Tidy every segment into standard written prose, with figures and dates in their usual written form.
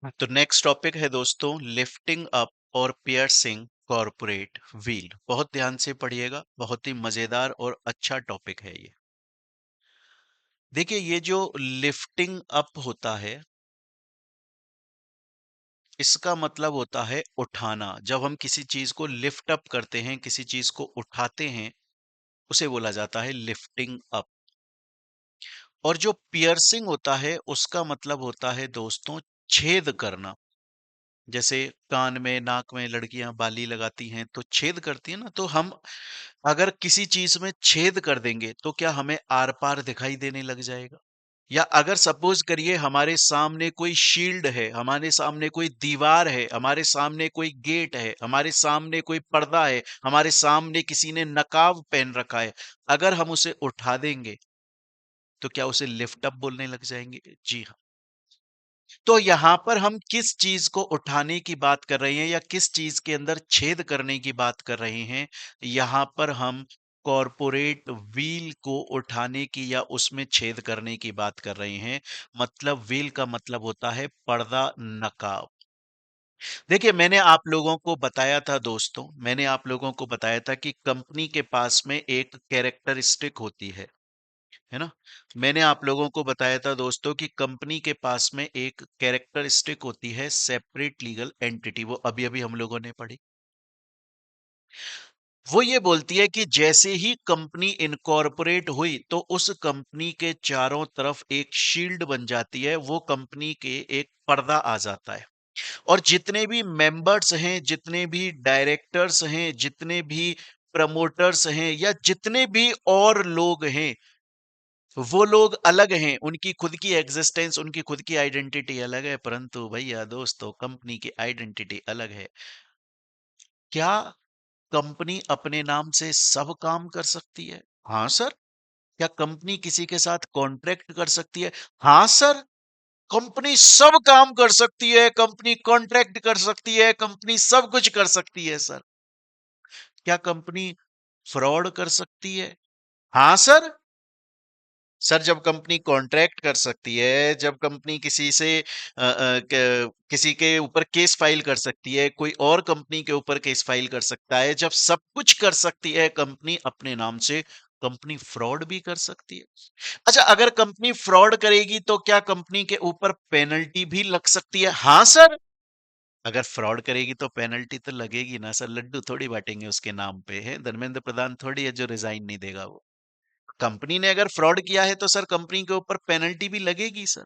तो next topic है दोस्तों, लिफ्टिंग अप और पियर्सिंग कॉर्पोरेट व्हील। बहुत ध्यान से पढ़िएगा, बहुत ही मजेदार और अच्छा टॉपिक है ये। देखिए, ये जो लिफ्टिंग अप होता है, इसका मतलब होता है उठाना। जब हम किसी चीज को लिफ्ट अप करते हैं, किसी चीज को उठाते हैं, उसे बोला जाता है लिफ्टिंग अप। और जो पियर्सिंग होता है, उसका मतलब होता है दोस्तों छेद करना। जैसे कान में, नाक में लड़कियां बाली लगाती हैं तो छेद करती है ना, तो हम अगर किसी चीज में छेद कर देंगे तो क्या हमें आर पार दिखाई देने लग जाएगा? या अगर सपोज करिए हमारे सामने कोई शील्ड है, हमारे सामने कोई दीवार है, हमारे सामने कोई गेट है, हमारे सामने कोई पर्दा है, हमारे सामने किसी ने नकाब पहन रखा है, अगर हम उसे उठा देंगे तो क्या उसे लिफ्ट अप बोलने लग जाएंगे? जी हाँ। तो यहां पर हम किस चीज को उठाने की बात कर रहे हैं या किस चीज के अंदर छेद करने की बात कर रहे हैं? यहां पर हम कॉरपोरेट व्हील को उठाने की या उसमें छेद करने की बात कर रहे हैं। मतलब व्हील का मतलब होता है पर्दा, नकाब। देखिए, मैंने आप लोगों को बताया था दोस्तों, मैंने आप लोगों को बताया था कि कंपनी के पास में एक कैरेक्टरिस्टिक होती है ना? मैंने आप लोगों को बताया था दोस्तों कि कंपनी के पास में एक कैरेक्टरिस्टिक होती है, सेपरेट लीगल एंटिटी। वो अभी अभी हम लोगों ने पढ़ी। वो ये बोलती है कि जैसे ही कंपनी इनकॉर्पोरेट हुई तो उस कंपनी के चारों तरफ एक शील्ड बन जाती है, वो कंपनी के एक पर्दा आ जाता है। और जितने भी मेंबर्स हैं, जितने भी डायरेक्टर्स हैं, जितने भी प्रमोटर्स हैं, या जितने भी और लोग हैं, वो लोग अलग हैं, उनकी खुद की एग्जिस्टेंस, उनकी खुद की आइडेंटिटी अलग है। परंतु भैया दोस्तों, कंपनी की आइडेंटिटी अलग है। क्या कंपनी अपने नाम से सब काम कर सकती है? हाँ सर। क्या कंपनी किसी के साथ कॉन्ट्रैक्ट कर सकती है? हाँ सर। कंपनी सब काम कर सकती है, कंपनी कॉन्ट्रैक्ट कर सकती है, कंपनी सब कुछ कर सकती है सर। क्या कंपनी फ्रॉड कर सकती है? हाँ सर। सर, जब कंपनी कॉन्ट्रैक्ट कर सकती है, जब कंपनी किसी से किसी के ऊपर केस फाइल कर सकती है, कोई और कंपनी के ऊपर केस फाइल कर सकता है, जब सब कुछ कर सकती है कंपनी अपने नाम से, कंपनी फ्रॉड भी कर सकती है। अच्छा, अगर कंपनी फ्रॉड करेगी तो क्या कंपनी के ऊपर पेनल्टी भी लग सकती है? हाँ सर। अगर फ्रॉड करेगी तो पेनल्टी तो लगेगी ना सर, लड्डू थोड़ी बांटेंगे उसके नाम पे, है धर्मेंद्र प्रधान थोड़ी है जो रिजाइन नहीं देगा वो। कंपनी ने अगर फ्रॉड किया है तो सर कंपनी के ऊपर पेनल्टी भी लगेगी सर।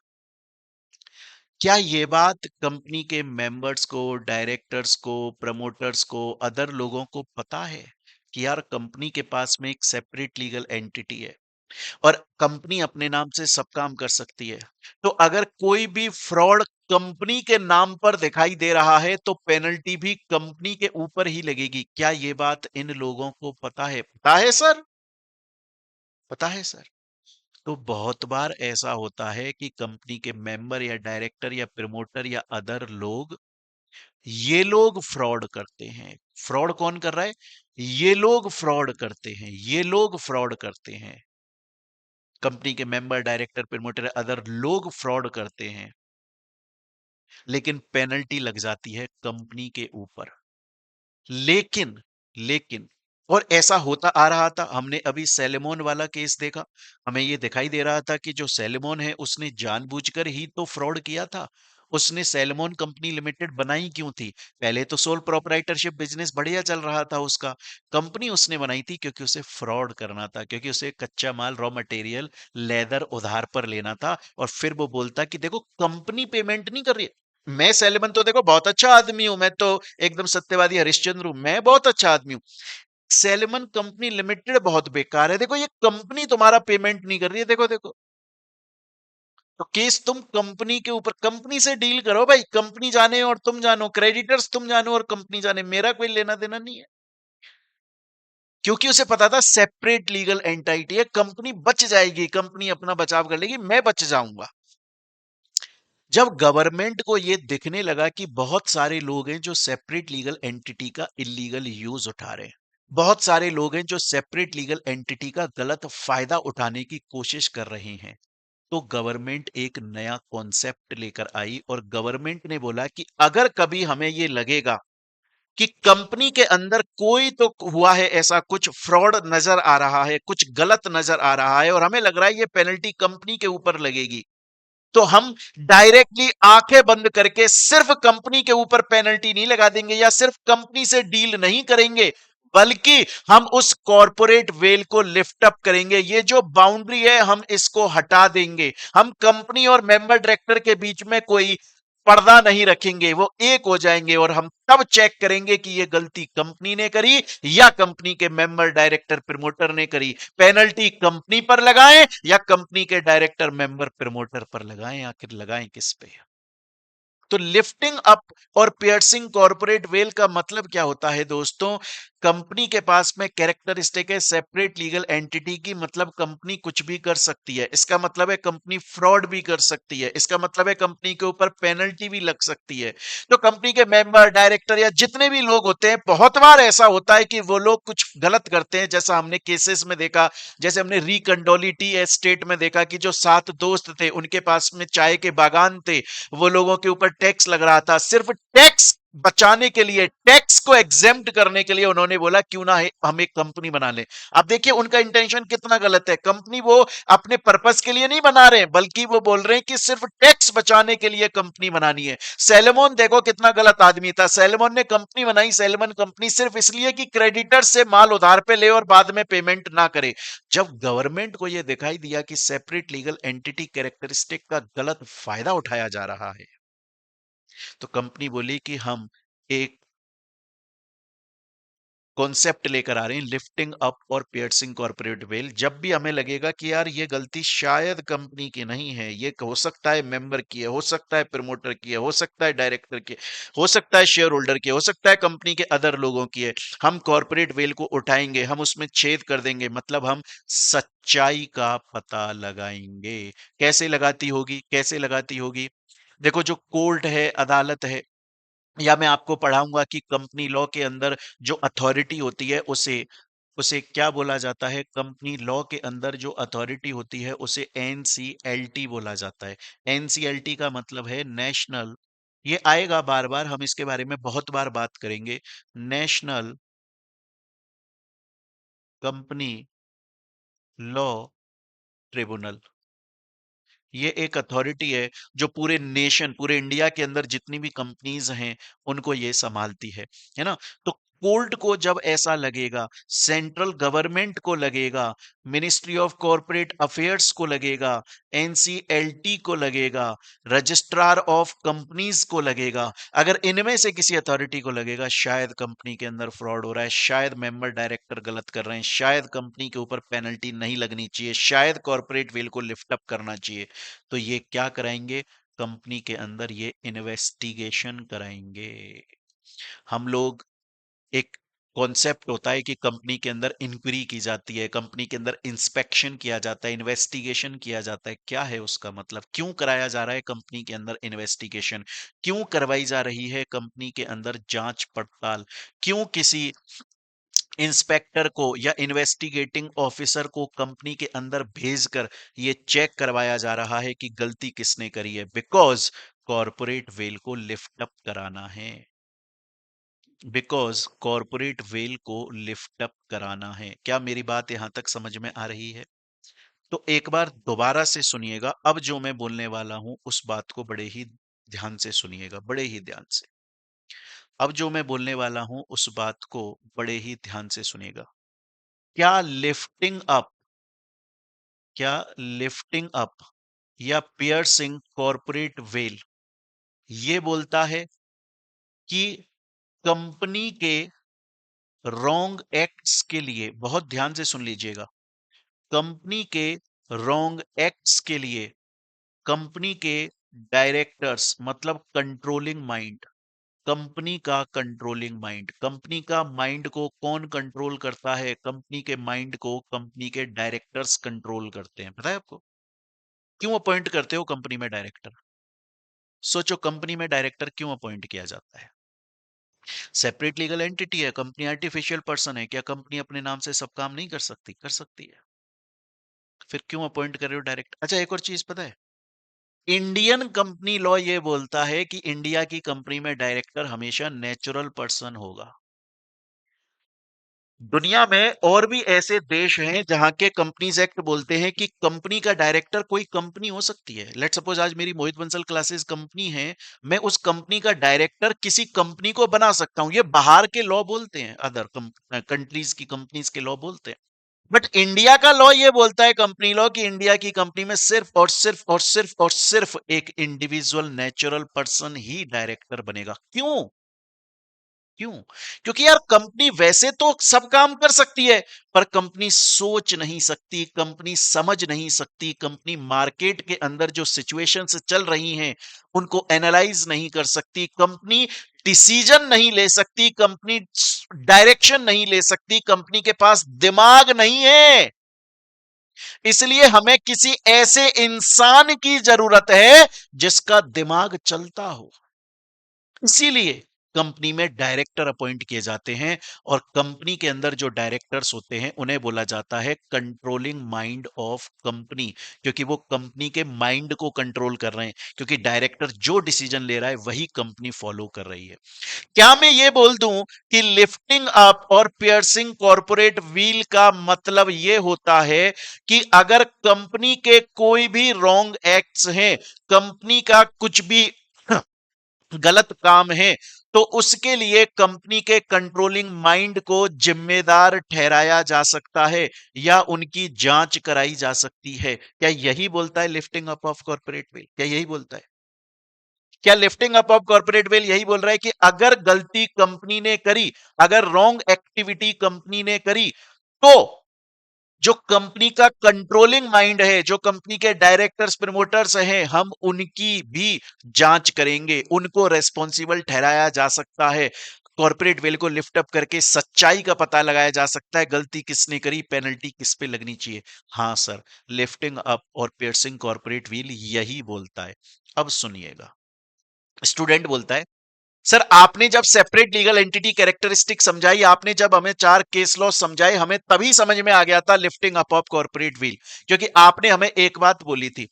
क्या ये बात कंपनी के मेंबर्स को, डायरेक्टर्स को, प्रमोटर्स को, अदर लोगों को पता है कि यार कंपनी के पास में एक सेपरेट लीगल एंटिटी है और कंपनी अपने नाम से सब काम कर सकती है? तो अगर कोई भी फ्रॉड कंपनी के नाम पर दिखाई दे रहा है तो पेनल्टी भी कंपनी के ऊपर ही लगेगी। क्या ये बात इन लोगों को पता है? पता है सर। पता है सर। तो बहुत बार ऐसा होता है कि कंपनी के मेंबर या डायरेक्टर या प्रमोटर या अदर लोग, ये लोग फ्रॉड करते हैं। फ्रॉड कौन कर रहा है? ये लोग फ्रॉड करते हैं, ये लोग फ्रॉड करते हैं। कंपनी के मेंबर, डायरेक्टर, प्रमोटर, अदर लोग फ्रॉड करते हैं, लेकिन पेनल्टी लग जाती है कंपनी के ऊपर। लेकिन लेकिन और ऐसा होता आ रहा था। हमने अभी सेलेमोन वाला केस देखा, हमें ये दिखाई दे रहा था कि जो सेलेमोन है उसने जानबूझकर ही तो फ्रॉड किया था। उसने सेलेमोन कंपनी लिमिटेड बनाई क्यों थी? पहले तो सोल प्रोप्राइटरशिप बिजनेस बढ़िया चल रहा था उसका। कंपनी उसने बनाई थी क्योंकि उसे फ्रॉड करना था, क्योंकि उसे कच्चा माल, रॉ मटेरियल, लेदर उधार पर लेना था। और फिर वो बोलता कि देखो कंपनी पेमेंट नहीं कर रही है। मैं सेलेमन तो देखो बहुत अच्छा आदमी हूं, मैं तो एकदम सत्यवादी हरिश्चंद्र हूं, मैं बहुत अच्छा आदमी हूं। सेलेमन कंपनी लिमिटेड बहुत बेकार है, देखो ये कंपनी तुम्हारा पेमेंट नहीं कर रही है, देखो देखो। तो केस तुम कंपनी के ऊपर, कंपनी से डील करो भाई, कंपनी जाने और तुम जानो, क्रेडिटर्स तुम जानो और कंपनी जाने, मेरा कोई लेना देना नहीं है। क्योंकि उसे पता था सेपरेट लीगल एंटिटी है, कंपनी बच जाएगी, कंपनी अपना बचाव कर लेगी, मैं बच जाऊंगा। जब गवर्नमेंट को यह दिखने लगा कि बहुत सारे लोग हैं जो सेपरेट लीगल एंटिटी का इलीगल यूज उठा रहे हैं, बहुत सारे लोग हैं जो सेपरेट लीगल एंटिटी का गलत फायदा उठाने की कोशिश कर रहे हैं, तो गवर्नमेंट एक नया कॉन्सेप्ट लेकर आई और गवर्नमेंट ने बोला कि अगर कभी हमें ये लगेगा कि कंपनी के अंदर कोई तो हुआ है, ऐसा कुछ फ्रॉड नजर आ रहा है, कुछ गलत नजर आ रहा है और हमें लग रहा है ये पेनल्टी कंपनी के ऊपर लगेगी, तो हम डायरेक्टली आंखें बंद करके सिर्फ कंपनी के ऊपर पेनल्टी नहीं लगा देंगे या सिर्फ कंपनी से डील नहीं करेंगे, बल्कि हम उस कॉरपोरेट वेल को लिफ्ट अप करेंगे। ये जो बाउंड्री है हम इसको हटा देंगे। हम कंपनी और मेंबर डायरेक्टर के बीच में कोई पर्दा नहीं रखेंगे, वो एक हो जाएंगे और हम तब चेक करेंगे कि ये गलती कंपनी ने करी या कंपनी के मेंबर डायरेक्टर प्रमोटर ने करी। पेनल्टी कंपनी पर लगाएं या कंपनी के डायरेक्टर मेंबर प्रमोटर पर लगाएं, आखिर लगाएं किस पे? तो लिफ्टिंग अप और पियर्सिंग कॉर्पोरेट वेल का मतलब क्या होता है दोस्तों? कंपनी के पास में कैरेक्टरिस्टिक है सेपरेट लीगल एंटिटी की, मतलब कंपनी कुछ भी कर सकती है। इसका मतलब है कंपनी फ्रॉड भी कर सकती है। इसका मतलब है कंपनी के ऊपर पेनल्टी भी लग सकती है। तो कंपनी के मेंबर डायरेक्टर या जितने भी लोग होते हैं, बहुत बार ऐसा होता है कि वो लोग कुछ गलत करते हैं, जैसा हमने केसेस में देखा, जैसे हमने रिकंडोली टी एस्टेट में देखा कि जो 7 दोस्त थे उनके पास में चाय के बागान थे, वो लोगों के ऊपर टैक्स लग रहा था, सिर्फ टैक्स बचाने के लिए, टैक्स को एग्जेम्प्ट करने के लिए उन्होंने बोला क्यों ना है हम एक कंपनी बना लें। अब देखिए उनका इंटेंशन कितना गलत है। कंपनी वो अपने पर्पस के लिए नहीं बना रहे हैं, बल्कि वो बोल रहे हैं कि सिर्फ टैक्स बचाने के लिए कंपनी बनानी है। सैलमोन देखो कितना गलत आदमी था। सैलमोन ने कंपनी बनाई, सैलमन कंपनी, सिर्फ इसलिए कि क्रेडिटर से माल उधार पे ले और बाद में पेमेंट ना करे। जब गवर्नमेंट को यह दिखाई दिया कि सेपरेट लीगल एंटिटी कैरेक्टरिस्टिक का गलत फायदा उठाया जा रहा है, तो कंपनी बोली कि हम एक कॉन्सेप्ट लेकर आ रहे हैं, लिफ्टिंग अप और पियर्सिंग कॉर्पोरेट वेल। जब भी हमें लगेगा कि यार ये गलती शायद कंपनी की नहीं है, ये हो सकता है मेंबर की है, हो सकता है प्रमोटर की है, हो सकता है डायरेक्टर की, हो सकता है शेयर होल्डर की, हो सकता है कंपनी के अदर लोगों की है, हम कॉर्पोरेट वेल को उठाएंगे, हम उसमें छेद कर देंगे, मतलब हम सच्चाई का पता लगाएंगे। कैसे लगाती होगी, कैसे लगाती होगी? देखो जो कोर्ट है, अदालत है, या मैं आपको पढ़ाऊंगा कि कंपनी लॉ के अंदर जो अथॉरिटी होती है उसे उसे क्या बोला जाता है। कंपनी लॉ के अंदर जो अथॉरिटी होती है उसे एनसीएलटी बोला जाता है। एनसीएलटी का मतलब है नेशनल, ये आएगा बार बार, हम इसके बारे में बहुत बार बात करेंगे, नेशनल कंपनी लॉ ट्रिब्यूनल। ये एक अथॉरिटी है जो पूरे नेशन, पूरे इंडिया के अंदर जितनी भी कंपनीज हैं उनको ये संभालती है ना? तो कोर्ट को जब ऐसा लगेगा, सेंट्रल गवर्नमेंट को लगेगा, मिनिस्ट्री ऑफ कॉरपोरेट अफेयर्स को लगेगा, एनसीएलटी को लगेगा, रजिस्ट्रार ऑफ कंपनीज को लगेगा, अगर इनमें से किसी अथॉरिटी को लगेगा शायद कंपनी के अंदर फ्रॉड हो रहा है, शायद मेंबर डायरेक्टर गलत कर रहे हैं, शायद कंपनी के ऊपर पेनल्टी नहीं लगनी चाहिए, शायद कॉर्पोरेट वेल को लिफ्ट अप करना चाहिए, तो ये क्या कराएंगे? कंपनी के अंदर ये इन्वेस्टिगेशन कराएंगे। हम लोग एक कॉन्सेप्ट होता है कि कंपनी के अंदर इंक्वायरी की जाती है, कंपनी के अंदर इंस्पेक्शन किया जाता है, इन्वेस्टिगेशन किया जाता है। क्या है उसका मतलब? क्यों कराया जा रहा है कंपनी के अंदर इन्वेस्टिगेशन? क्यों करवाई जा रही है कंपनी के अंदर जांच पड़ताल? क्यों किसी इंस्पेक्टर को या इन्वेस्टिगेटिंग ऑफिसर को कंपनी के अंदर भेजकर ये चेक करवाया जा रहा है कि गलती किसने करी है? बिकॉज कॉरपोरेट वेल को लिफ्ट अप कराना है। बिकॉज कॉरपोरेट वेल को लिफ्ट अप कराना है। क्या मेरी बात यहां तक समझ में आ रही है? तो एक बार दोबारा से सुनिएगा, अब जो मैं बोलने वाला हूं उस बात को बड़े ही ध्यान से सुनिएगा, बड़े ही ध्यान से। अब जो मैं बोलने वाला हूं उस बात को बड़े ही ध्यान से सुनिएगा। क्या लिफ्टिंग अप, क्या लिफ्टिंग अप या पियर्सिंग कॉर्पोरेट वेल ये बोलता है कि कंपनी के रॉन्ग एक्ट्स के लिए, बहुत ध्यान से सुन लीजिएगा, कंपनी के रॉन्ग एक्ट्स के लिए कंपनी के डायरेक्टर्स, मतलब कंट्रोलिंग माइंड, कंपनी का कंट्रोलिंग माइंड, कंपनी का माइंड को कौन कंट्रोल करता है? कंपनी के माइंड को कंपनी के डायरेक्टर्स कंट्रोल करते हैं। पता है आपको क्यों अपॉइंट करते हो कंपनी में डायरेक्टर? सोचो कंपनी में डायरेक्टर क्यों अपॉइंट किया जाता है? सेपरेट लीगल एंटिटी है कंपनी, आर्टिफिशियल पर्सन है, क्या कंपनी अपने नाम से सब काम नहीं कर सकती? कर सकती है। फिर क्यों अपॉइंट कर रहे हो डायरेक्टर? अच्छा, एक और चीज पता है, इंडियन कंपनी लॉ ये बोलता है कि इंडिया की कंपनी में डायरेक्टर हमेशा नेचुरल पर्सन होगा। दुनिया में और भी ऐसे देश हैं जहां के कंपनीज एक्ट बोलते हैं कि कंपनी का डायरेक्टर कोई कंपनी हो सकती है। लेट सपोज आज मेरी मोहित बंसल क्लासेस कंपनी है, मैं उस कंपनी का डायरेक्टर किसी कंपनी को बना सकता हूं। ये बाहर के लॉ बोलते हैं, अदर कंट्रीज की कंपनीज के लॉ बोलते हैं। बट इंडिया का लॉ ये बोलता है, कंपनी लॉ, कि इंडिया की कंपनी में सिर्फ और सिर्फ और सिर्फ और सिर्फ एक इंडिविजुअल नेचुरल पर्सन ही डायरेक्टर बनेगा। क्यों? क्यों? क्योंकि यार कंपनी वैसे तो सब काम कर सकती है, पर कंपनी सोच नहीं सकती, कंपनी समझ नहीं सकती, कंपनी मार्केट के अंदर जो सिचुएशंस चल रही हैं उनको एनालाइज नहीं कर सकती, कंपनी डिसीजन नहीं ले सकती, कंपनी डायरेक्शन नहीं ले सकती, कंपनी के पास दिमाग नहीं है। इसलिए हमें किसी ऐसे इंसान की जरूरत है जिसका दिमाग चलता हो। इसीलिए कंपनी में डायरेक्टर अपॉइंट किए जाते हैं, और कंपनी के अंदर जो डायरेक्टर्स होते हैं उन्हें बोला जाता है कंट्रोलिंग माइंड ऑफ कंपनी, क्योंकि वो कंपनी के माइंड को कंट्रोल कर रहे हैं, क्योंकि डायरेक्टर जो डिसीजन ले रहा है वही कंपनी फॉलो कर रही है। क्या मैं ये बोल दूं कि लिफ्टिंग अप और पियर्सिंग कॉर्पोरेट व्हील का मतलब ये होता है कि अगर कंपनी के कोई भी रॉन्ग एक्ट्स हैं, कंपनी का कुछ भी गलत काम है, तो उसके लिए कंपनी के कंट्रोलिंग माइंड को जिम्मेदार ठहराया जा सकता है या उनकी जांच कराई जा सकती है। क्या यही बोलता है lifting up of corporate veil? क्या यही बोलता है? क्या lifting up of corporate veil यही बोल रहा है कि अगर गलती कंपनी ने करी, अगर रॉन्ग एक्टिविटी कंपनी ने करी, तो जो कंपनी का कंट्रोलिंग माइंड है, जो कंपनी के डायरेक्टर्स प्रमोटर्स हैं, हम उनकी भी जांच करेंगे, उनको रेस्पॉन्सिबल ठहराया जा सकता है, कॉर्पोरेट वेल को लिफ्ट अप करके सच्चाई का पता लगाया जा सकता है, गलती किसने करी, पेनल्टी किस पे लगनी चाहिए। हां सर, लिफ्टिंग अप और पियर्सिंग कॉर्पोरेट व्हील यही बोलता है। अब सुनिएगा, स्टूडेंट बोलता है, सर आपने जब सेपरेट लीगल एंटिटी कैरेक्टरिस्टिक समझाई, आपने जब हमें 4 केस लॉ समझाए, हमें तभी समझ में आ गया था lifting up of corporate wheel. क्योंकि आपने हमें एक बात बोली थी,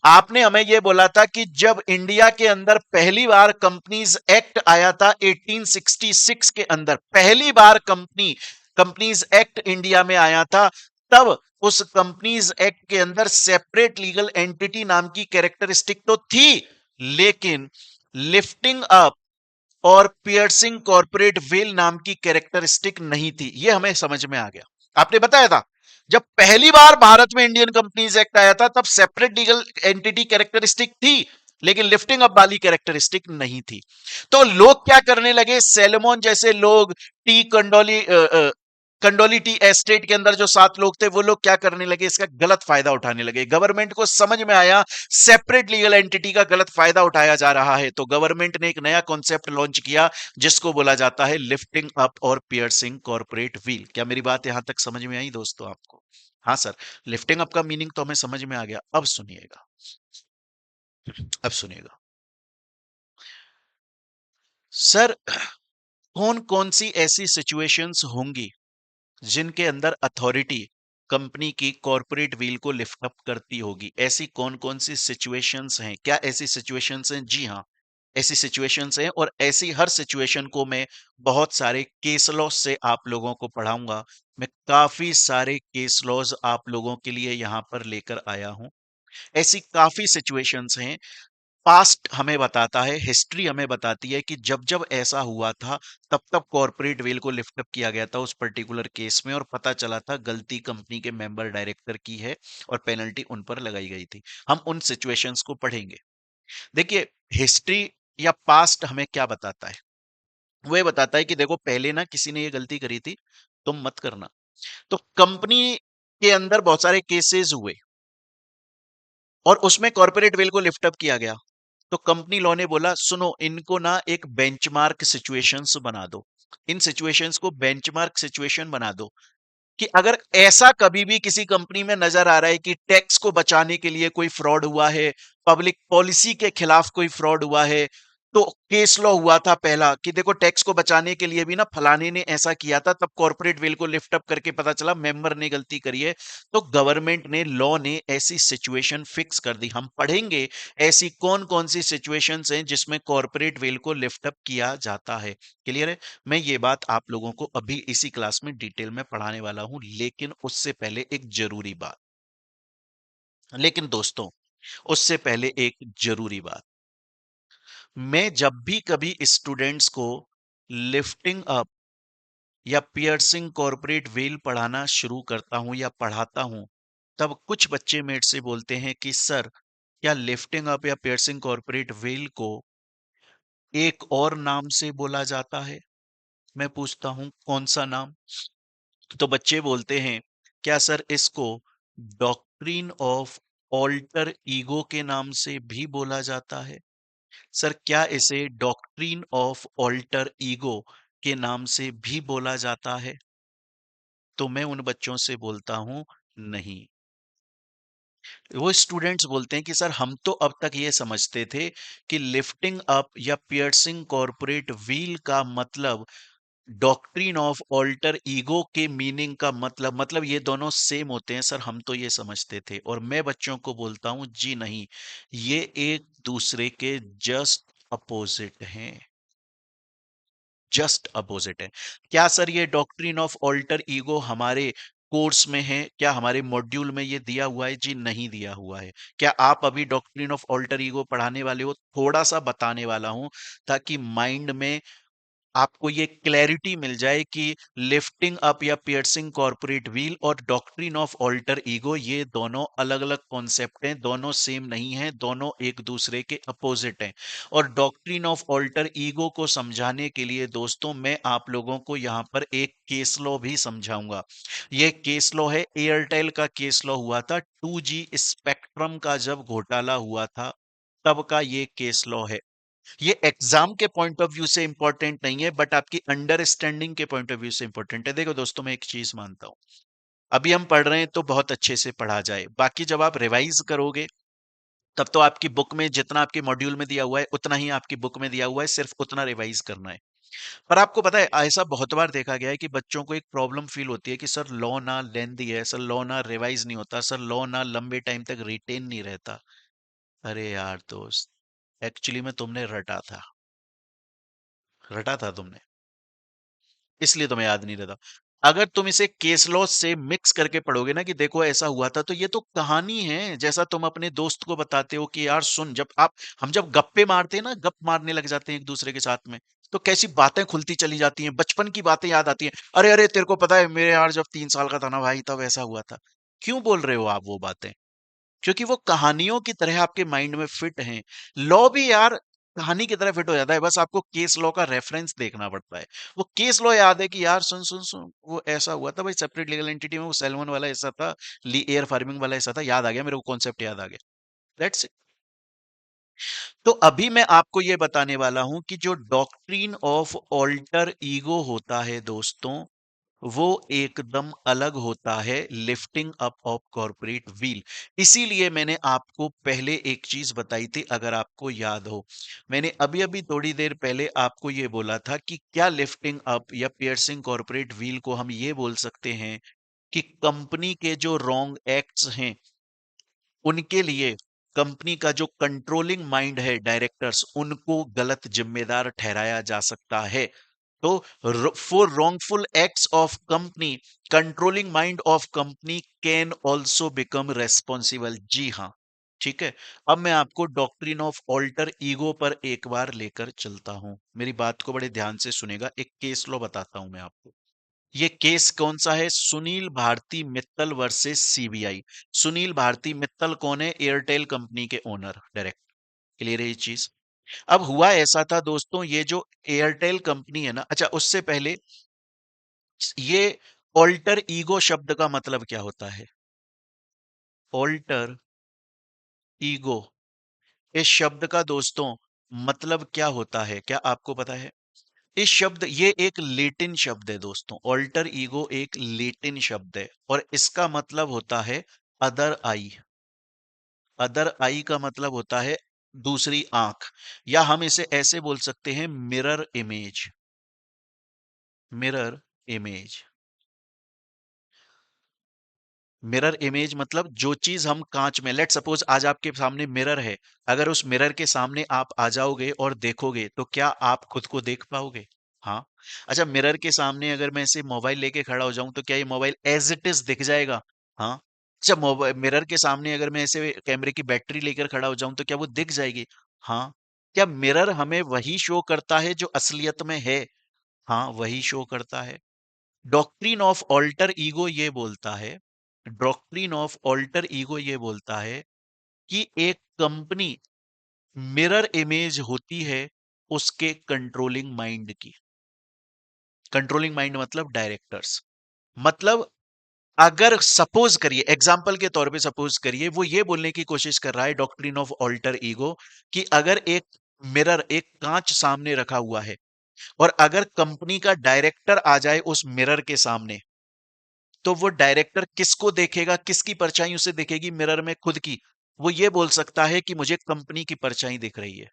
आपने हमें यह बोला था कि जब इंडिया के अंदर पहली बार कंपनीज एक्ट आया था 1866 के अंदर, पहली बार कंपनीज एक्ट इंडिया में आया था, तब उस कंपनीज एक्ट के अंदर सेपरेट लीगल एंटिटी नाम की कैरेक्टरिस्टिक तो थी, लेकिन लिफ्टिंग अप और पियर्सिंग कॉर्पोरेट वेल नाम की कैरेक्टरिस्टिक नहीं थी। यह हमें समझ में आ गया। आपने बताया था जब पहली बार भारत में इंडियन कंपनीज एक्ट आया था तब सेपरेट लीगल एंटिटी कैरेक्टरिस्टिक थी, लेकिन लिफ्टिंग अप वाली कैरेक्टरिस्टिक नहीं थी। तो लोग क्या करने लगे, सेलेमोन जैसे लोग, T Kandoli Kandoli tea estate के अंदर जो 7 लोग थे, वो लोग क्या करने लगे, इसका गलत फायदा उठाने लगे। गवर्नमेंट को समझ में आया सेपरेट लीगल एंटिटी का गलत फायदा उठाया जा रहा है, तो गवर्नमेंट ने एक नया कॉन्सेप्ट लॉन्च किया जिसको बोला जाता है लिफ्टिंग अप और पियर्सिंग कॉर्पोरेट व्हील। क्या मेरी बात यहां तक समझ में आई दोस्तों आपको? हाँ सर, लिफ्टिंग अप का मीनिंग तो हमें समझ में आ गया। अब सुनिएगा, अब सुनिएगा सर, कौन कौन सी ऐसी सिचुएशंस होंगी जिनके अंदर अथॉरिटी कंपनी की कॉर्पोरेट व्हील को लिफ्ट अप करती होगी? ऐसी कौन कौन सी सिचुएशंस हैं? क्या ऐसी सिचुएशंस हैं? जी हाँ, ऐसी सिचुएशंस हैं, और ऐसी हर सिचुएशन को मैं बहुत सारे केस लॉ से आप लोगों को पढ़ाऊंगा। मैं काफी सारे केस लॉज आप लोगों के लिए यहां पर लेकर आया हूं। ऐसी काफी सिचुएशंस हैं। पास्ट हमें बताता है, हिस्ट्री हमें बताती है कि जब जब ऐसा हुआ था, तब तब कॉर्पोरेट वेल को लिफ्ट अप किया गया था उस पर्टिकुलर केस में, और पता चला था गलती कंपनी के मेंबर डायरेक्टर की है और पेनल्टी उन पर लगाई गई थी। हम उन सिचुएशंस को पढ़ेंगे। देखिए, हिस्ट्री या पास्ट हमें क्या बताता है? वो ये बताता है कि देखो, पहले ना किसी ने ये गलती करी थी, तुम मत करना। तो कंपनी के अंदर बहुत सारे केसेस हुए और उसमें कॉर्पोरेट वेल को लिफ्ट अप किया गया। तो कंपनी लॉ ने बोला, सुनो, इनको ना एक बेंचमार्क सिचुएशंस बना दो, इन सिचुएशंस को बेंचमार्क सिचुएशन बना दो, कि अगर ऐसा कभी भी किसी कंपनी में नजर आ रहा है कि टैक्स को बचाने के लिए कोई फ्रॉड हुआ है, पब्लिक पॉलिसी के खिलाफ कोई फ्रॉड हुआ है, तो केस लॉ हुआ था पहला कि देखो टैक्स को बचाने के लिए भी ना फलाने ने ऐसा किया था, तब कॉर्पोरेट वेल को लिफ्ट अप करके पता चला मेंबर ने गलती करी है। तो गवर्नमेंट ने, लॉ ने ऐसी सिचुएशन फिक्स कर दी। हम पढ़ेंगे ऐसी कौन कौन सी सिचुएशंस हैं जिसमें कॉर्पोरेट वेल को लिफ्ट अप किया जाता है। क्लियर है? मैं ये बात आप लोगों को अभी इसी क्लास में डिटेल में पढ़ाने वाला हूं, लेकिन उससे पहले एक जरूरी बात, लेकिन दोस्तों उससे पहले एक जरूरी बात, मैं जब भी कभी स्टूडेंट्स को लिफ्टिंग अप या पियर्सिंग कॉर्पोरेट वेल पढ़ाना शुरू करता हूं या पढ़ाता हूं, तब कुछ बच्चे मेरे से बोलते हैं कि सर, क्या लिफ्टिंग अप या पियर्सिंग कॉर्पोरेट वेल को एक और नाम से बोला जाता है? मैं पूछता हूं कौन सा नाम? तो बच्चे बोलते हैं, क्या सर इसको डॉक्ट्रिन ऑफ ऑल्टर ईगो के नाम से भी बोला जाता है? सर, क्या इसे डॉक्ट्रिन ऑफ ऑल्टर ईगो के नाम से भी बोला जाता है? तो मैं उन बच्चों से बोलता हूं, नहीं। वो स्टूडेंट्स बोलते हैं कि सर, हम तो अब तक ये समझते थे कि लिफ्टिंग अप या पियर्सिंग कॉर्पोरेट व्हील का मतलब डॉक्ट्रिन ऑफ ऑल्टर ईगो के मीनिंग का मतलब ये दोनों सेम होते हैं सर, हम तो ये समझते थे। और मैं बच्चों को बोलता हूं, जी नहीं, ये एक दूसरे के जस्ट अपोजिट हैं। जस्ट अपोजिट है। क्या सर ये डॉक्ट्रिन ऑफ ऑल्टर ईगो हमारे कोर्स में है? क्या हमारे मॉड्यूल में ये दिया हुआ है? जी नहीं दिया हुआ है। क्या आप अभी डॉक्ट्रिन ऑफ ऑल्टर ईगो पढ़ाने वाले हो? थोड़ा सा बताने वाला हूं, ताकि माइंड में आपको ये क्लैरिटी मिल जाए कि लिफ्टिंग अप या पियर्सिंग कॉर्पोरेट व्हील और डॉक्ट्रिन ऑफ ऑल्टर ईगो, ये दोनों अलग अलग कॉन्सेप्ट हैं, दोनों सेम नहीं हैं, दोनों एक दूसरे के अपोजिट हैं। और डॉक्ट्रिन ऑफ ऑल्टर ईगो को समझाने के लिए दोस्तों, मैं आप लोगों को यहां पर एक केस लॉ भी समझाऊंगा। ये केस लॉ है, एयरटेल का केस लॉ हुआ था 2G स्पेक्ट्रम का जब घोटाला हुआ था, तब का ये केस लॉ है। ये एग्जाम के पॉइंट ऑफ व्यू से इंपॉर्टेंट नहीं है, बट आपकी अंडरस्टैंडिंग के पॉइंट ऑफ व्यू से इंपॉर्टेंट है। देखो दोस्तों, मैं एक चीज मानता हूं, अभी हम पढ़ रहे हैं तो बहुत अच्छे से पढ़ा जाए, बाकी जब आप रिवाइज करोगे, तब तो आपकी बुक में जितना आपके मॉड्यूल में दिया हुआ है उतना ही आपकी बुक में दिया हुआ है, सिर्फ उतना रिवाइज करना है। पर आपको पता है, ऐसा बहुत बार देखा गया है कि बच्चों को एक प्रॉब्लम फील होती है कि सर, लॉ ना लेंदी है, सर लॉ ना रिवाइज नहीं होता, सर लॉ ना लंबे टाइम तक रिटेन नहीं रहता। अरे यार दोस्त, एक्चुअली में तुमने रटा था, रटा था तुमने, इसलिए तुम्हें याद नहीं रहता। अगर तुम इसे केस लॉ से मिक्स करके पढ़ोगे ना कि देखो ऐसा हुआ था, तो ये तो कहानी है। जैसा तुम अपने दोस्त को बताते हो कि यार सुन, जब हम जब गप्पे मारते हैं ना, गप मारने लग जाते हैं एक दूसरे के साथ में, तो कैसी बातें खुलती चली जाती हैं, बचपन की बातें याद आती हैं। अरे अरे, तेरे को पता है मेरे यार जब 3 साल का था ना भाई, तब ऐसा हुआ था। क्यों बोल रहे हो आप वो बातें? क्योंकि वो कहानियों की तरह आपके माइंड में फिट हैं। लॉ भी यार कहानी की तरह फिट हो जाता है, बस आपको केस लॉ का रेफरेंस देखना पड़ता है। वो केस लॉ याद है कि यार सुन सुन सुन, वो ऐसा हुआ था भाई, सेपरेट लीगल एंटिटी में वो सैल्मन वाला ऐसा था, ली एयर फार्मिंग वाला ऐसा था, याद आ गया मेरे को, कॉन्सेप्ट याद आ गया। That's it. तो अभी मैं आपको ये बताने वाला हूं कि जो डॉक्ट्रीन ऑफ ऑल्टर ईगो होता है दोस्तों, वो एकदम अलग होता है lifting up of corporate wheel. इसीलिए मैंने आपको पहले एक चीज बताई थी, अगर आपको याद हो, मैंने अभी अभी थोड़ी देर पहले आपको ये बोला था कि क्या लिफ्टिंग अप या पियर्सिंग कॉर्पोरेट व्हील को हम ये बोल सकते हैं कि कंपनी के जो रॉन्ग एक्ट्स हैं, उनके लिए कंपनी का जो कंट्रोलिंग माइंड है, डायरेक्टर्स, उनको गलत जिम्मेदार ठहराया जा सकता है। तो for wrongful acts of company, controlling mind of company can also become responsible। जी हाँ, ठीक है। अब मैं आपको डॉक्ट्रिन ऑफ ऑल्टर ईगो पर एक बार लेकर चलता हूं, मेरी बात को बड़े ध्यान से सुनेगा। एक केस लो बताता हूं मैं आपको। ये केस कौन सा है? Sunil Bharti Mittal versus CBI. सुनील भारती मित्तल कौन है? एयरटेल कंपनी के ओनर, डायरेक्ट। क्लियर है ये चीज? अब हुआ ऐसा था दोस्तों, ये जो एयरटेल कंपनी है ना, अच्छा उससे पहले, ये ऑल्टर ईगो शब्द का मतलब क्या होता है? ऑल्टर ईगो, इस शब्द का दोस्तों मतलब क्या होता है, क्या आपको पता है? इस शब्द, ये एक लेटिन शब्द है दोस्तों, ऑल्टर ईगो एक लेटिन शब्द है, और इसका मतलब होता है अदर आई। अदर आई का मतलब होता है दूसरी आंख, या हम इसे ऐसे बोल सकते हैं mirror image. Mirror image, mirror image मतलब जो चीज हम कांच में, लेट सपोज आज आपके सामने मिरर है, अगर उस मिरर के सामने आप आ जाओगे और देखोगे तो क्या आप खुद को देख पाओगे? हाँ। अच्छा, मिरर के सामने अगर मैं ऐसे मोबाइल लेके खड़ा हो जाऊं तो क्या ये मोबाइल एज इट इज दिख जाएगा? हाँ। अच्छा, मोबाइल मिरर के सामने अगर मैं ऐसे कैमरे की बैटरी लेकर खड़ा हो जाऊं तो क्या वो दिख जाएगी? हाँ। क्या मिरर हमें वही शो करता है जो असलियत में है? हाँ, वही शो करता है। डॉक्ट्रिन ऑफ ऑल्टर ईगो ये बोलता है, डॉक्ट्रिन ऑफ ऑल्टर ईगो ये बोलता है कि एक कंपनी मिरर इमेज होती है उसके कंट्रोलिंग माइंड की। कंट्रोलिंग माइंड मतलब डायरेक्टर्स। मतलब अगर सपोज करिए, एग्जाम्पल के तौर पे सपोज करिए, वो ये बोलने की कोशिश कर रहा है डॉक्ट्रिन ऑफ ऑल्टर ईगो कि अगर एक मिरर, एक कांच सामने रखा हुआ है और अगर कंपनी का डायरेक्टर आ जाए उस मिरर के सामने, तो वो डायरेक्टर किसको देखेगा, किसकी परछाई उसे दिखेगी मिरर में? खुद की। वो ये बोल सकता है कि मुझे कंपनी की परछाई दिख रही है।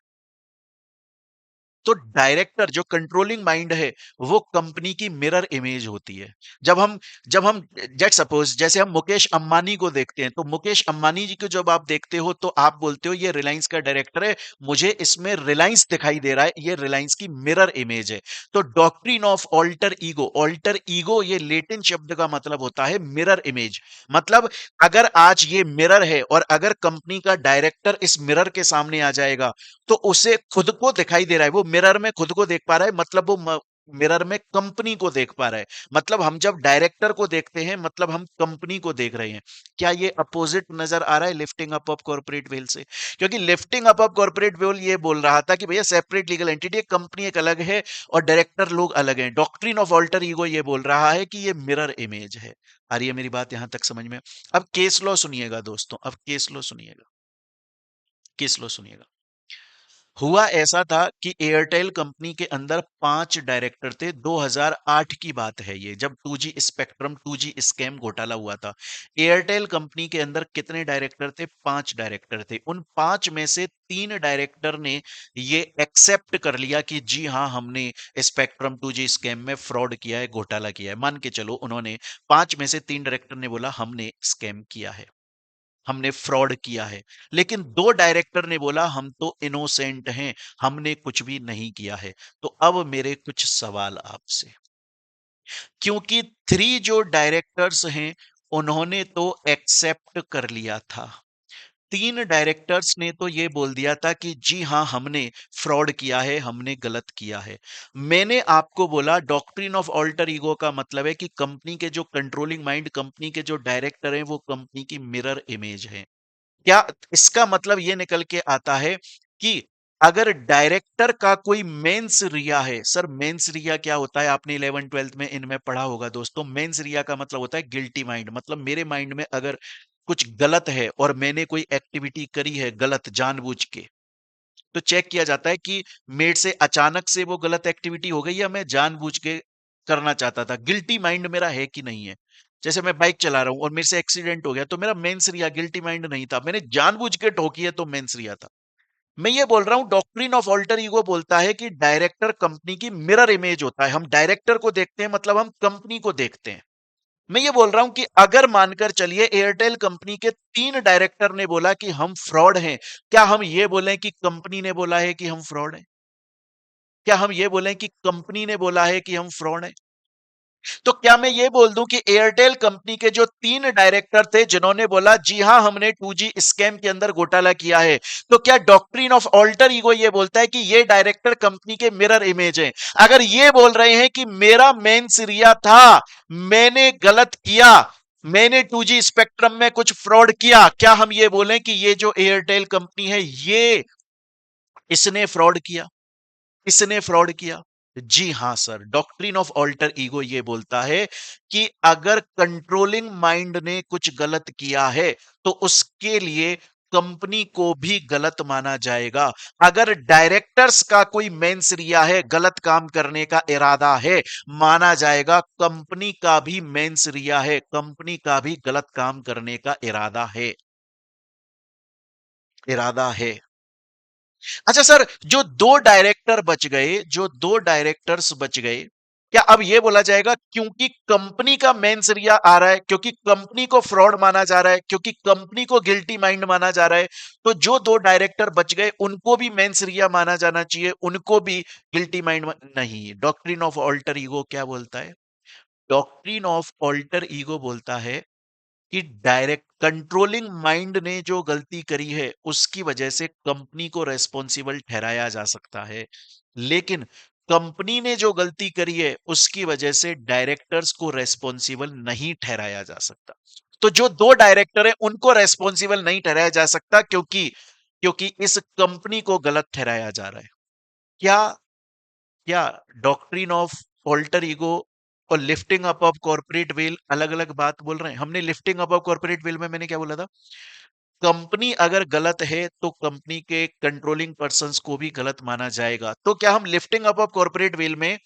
तो डायरेक्टर जो कंट्रोलिंग माइंड है वो कंपनी की मिरर इमेज होती है। जब हम जेट सपोज जैसे हम मुकेश अंबानी को देखते हैं, तो मुकेश अंबानी जी को जब आप देखते हो तो आप बोलते हो ये रिलायंस का डायरेक्टर है, मुझे इसमें रिलायंस दिखाई दे रहा है, ये रिलायंस की मिरर इमेज है। तो doctrine of alter ego, alter ego ये लेटिन शब्द का मतलब होता है मिरर इमेज। मतलब अगर आज ये मिरर है और अगर कंपनी का डायरेक्टर इस मिरर के सामने आ जाएगा तो उसे खुद को दिखाई दे रहा है, वो मिरर में खुद को देख पा रहा है, मतलब वो मिरर में कंपनी को देख पा रहा है। मतलब हम जब डायरेक्टर को देखते हैं मतलब हम कंपनी को देख रहे हैं। क्या ये अपोजिट नजर आ रहा है lifting up of corporate veil से? क्योंकि lifting up of corporate veil ये बोल रहा था कि भैया सेपरेट लीगल एंटिटी, कंपनी एक अलग है और डायरेक्टर लोग अलग हैं। डॉक्ट्रिन ऑफ ऑल्टर ईगो ये बोल रहा है कि ये मिरर इमेज है। आ रही है मेरी बात यहां तक समझ में? अब केस लॉ सुनिएगा दोस्तों, अब केस लॉ सुनिएगा, केस लॉ सुनिएगा। हुआ ऐसा था कि एयरटेल कंपनी के अंदर 5 डायरेक्टर थे। 2008 की बात है ये, जब 2G स्पेक्ट्रम 2G स्कैम घोटाला हुआ था। एयरटेल कंपनी के अंदर कितने डायरेक्टर थे? 5 डायरेक्टर थे। उन 5 में से 3 डायरेक्टर ने ये एक्सेप्ट कर लिया कि जी हाँ, हमने स्पेक्ट्रम 2G स्कैम में फ्रॉड किया है, घोटाला किया है। मान के चलो उन्होंने 5 में से 3 डायरेक्टर ने बोला हमने स्कैम किया है, हमने फ्रॉड किया है। लेकिन 2 डायरेक्टर ने बोला हम तो इनोसेंट हैं, हमने कुछ भी नहीं किया है। तो अब मेरे कुछ सवाल आपसे, क्योंकि 3 जो डायरेक्टर्स हैं उन्होंने तो एक्सेप्ट कर लिया था, 3 डायरेक्टर्स ने तो ये बोल दिया था कि जी हाँ, हमने फ्रॉड किया है, हमने गलत किया है। मैंने आपको बोला डॉक्ट्रिन ऑफ ऑल्टर ईगो का मतलब है कि कंपनी के जो कंट्रोलिंग माइंड, कंपनी के जो डायरेक्टर हैं वो कंपनी की मिरर इमेज है। क्या इसका मतलब ये निकल के आता है कि अगर डायरेक्टर का कोई मेंस रिया है? सर मेंस रिया क्या होता है? आपने 11 12th में इनमें पढ़ा होगा दोस्तों। मेंस रिया का मतलब होता है गिल्टी माइंड। मतलब मेरे माइंड में अगर कुछ गलत है और मैंने कोई एक्टिविटी करी है गलत जानबूझ के, तो चेक किया जाता है कि मेरे से अचानक से वो गलत एक्टिविटी हो गई या मैं जानबूझ के करना चाहता था। गिल्टी माइंड मेरा है कि नहीं है? जैसे मैं बाइक चला रहा हूं और मेरे से एक्सीडेंट हो गया तो मेरा मेंस रिया, गिल्टी माइंड नहीं था, मैंने जानबूझ के ठोकी है तो मेंस रिया था। मैं ये बोल रहा हूं डॉक्ट्रिन ऑफ ऑल्टर ईगो बोलता है कि डायरेक्टर कंपनी की मिरर इमेज होता है। हम डायरेक्टर को देखते हैं मतलब हम कंपनी को देखते हैं। मैं ये बोल रहा हूं कि अगर मानकर चलिए एयरटेल कंपनी के 3 डायरेक्टर ने बोला कि हम फ्रॉड हैं, क्या हम ये बोलें कि कंपनी ने बोला है कि हम फ्रॉड हैं? क्या हम ये बोलें कि कंपनी ने बोला है कि हम फ्रॉड हैं? तो क्या मैं ये बोल दूं कि एयरटेल कंपनी के जो 3 डायरेक्टर थे जिन्होंने बोला जी हां, हमने 2G स्कैम के अंदर घोटाला किया है, तो क्या डॉक्ट्रिन ऑफ ऑल्टर ईगो ये बोलता है कि ये डायरेक्टर कंपनी के मिरर इमेज हैं? अगर ये बोल रहे हैं कि मेरा मेंस रिया था, मैंने गलत किया, मैंने 2G स्पेक्ट्रम में कुछ फ्रॉड किया, क्या हम ये बोलें कि ये जो एयरटेल कंपनी है ये इसने फ्रॉड किया, इसने फ्रॉड किया? जी हां sir, doctrine of alter ego ये बोलता है कि अगर कंट्रोलिंग माइंड ने कुछ गलत किया है तो उसके लिए कंपनी को भी गलत माना जाएगा। अगर डायरेक्टर्स का कोई मेंस रिया है, गलत काम करने का इरादा है, माना जाएगा कंपनी का भी मेंस रिया है, कंपनी का भी गलत काम करने का इरादा है, इरादा है। अच्छा सर, जो दो डायरेक्टर बच गए, जो दो डायरेक्टर्स बच गए, क्या अब ये बोला जाएगा क्योंकि कंपनी का मेन सरिया आ रहा है, क्योंकि कंपनी को फ्रॉड माना जा रहा है, क्योंकि कंपनी को गिल्टी माइंड माना जा रहा है, तो जो दो डायरेक्टर बच गए उनको भी मेन सरिया माना जाना चाहिए, उनको भी गिल्टी माइंड नहीं। डॉक्ट्रिन ऑफ ऑल्टर ईगो क्या बोलता है? डॉक्ट्रिन ऑफ ऑल्टर ईगो बोलता है कि डायरेक्ट कंट्रोलिंग माइंड ने जो गलती करी है उसकी वजह से कंपनी को रेस्पॉन्सिबल ठहराया जा सकता है, लेकिन कंपनी ने जो गलती करी है उसकी वजह से डायरेक्टर्स को रेस्पॉन्सिबल नहीं ठहराया जा सकता। तो जो दो डायरेक्टर है उनको रेस्पॉन्सिबल नहीं ठहराया जा सकता, क्योंकि क्योंकि इस कंपनी को गलत ठहराया जा रहा है। क्या क्या डॉक्ट्रिन ऑफ ऑल्टर ईगो और lifting up of corporate veil अलग अलग बात बोल रहे हैं? हमने lifting up of corporate veil में मैंने क्या बोला था? कंपनी अगर गलत है तो कंपनी के कंट्रोलिंग पर्संस को भी गलत माना जाएगा। तो क्या हम lifting up of corporate veil में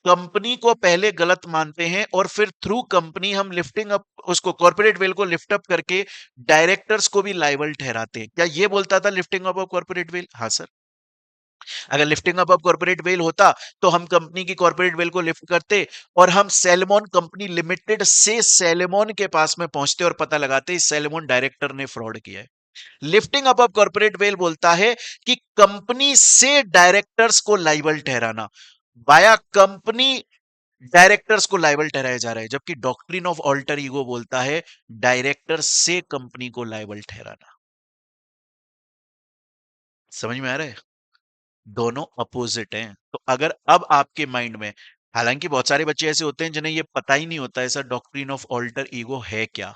कंपनी को पहले गलत मानते हैं और फिर थ्रू कंपनी हम लिफ्टिंग अप उसको कॉर्पोरेट वेल को लिफ्ट अप करके डायरेक्टर्स को भी लाइबल ठहराते हैं? क्या ये बोलता था lifting up of corporate veil? हाँ सर। अगर lifting up of corporate veil होता तो हम कंपनी की कॉर्पोरेट वेल को लिफ्ट करते और हम सैलमोन कंपनी लिमिटेड से सैलमोन के पास में पहुंचते और पता लगाते इस सैलमोन डायरेक्टर ने फ्रॉड किया है। Lifting up of corporate veil बोलता है कि कंपनी से डायरेक्टर्स को लाइबल ठहराना, बाया कंपनी डायरेक्टर्स को लाइबल ठहराया जा रहा है, जबकि डॉक्ट्रिन ऑफ ऑल्टर ईगो बोलता है डायरेक्टर से कंपनी को लाइबल ठहराना। समझ में आ रहा है? दोनों अपोजिट हैं। तो अगर अब आपके माइंड में, हालांकि बहुत सारे बच्चे ऐसे होते हैं जिन्हें ये पता ही नहीं होता है sir doctrine of alter ego है क्या।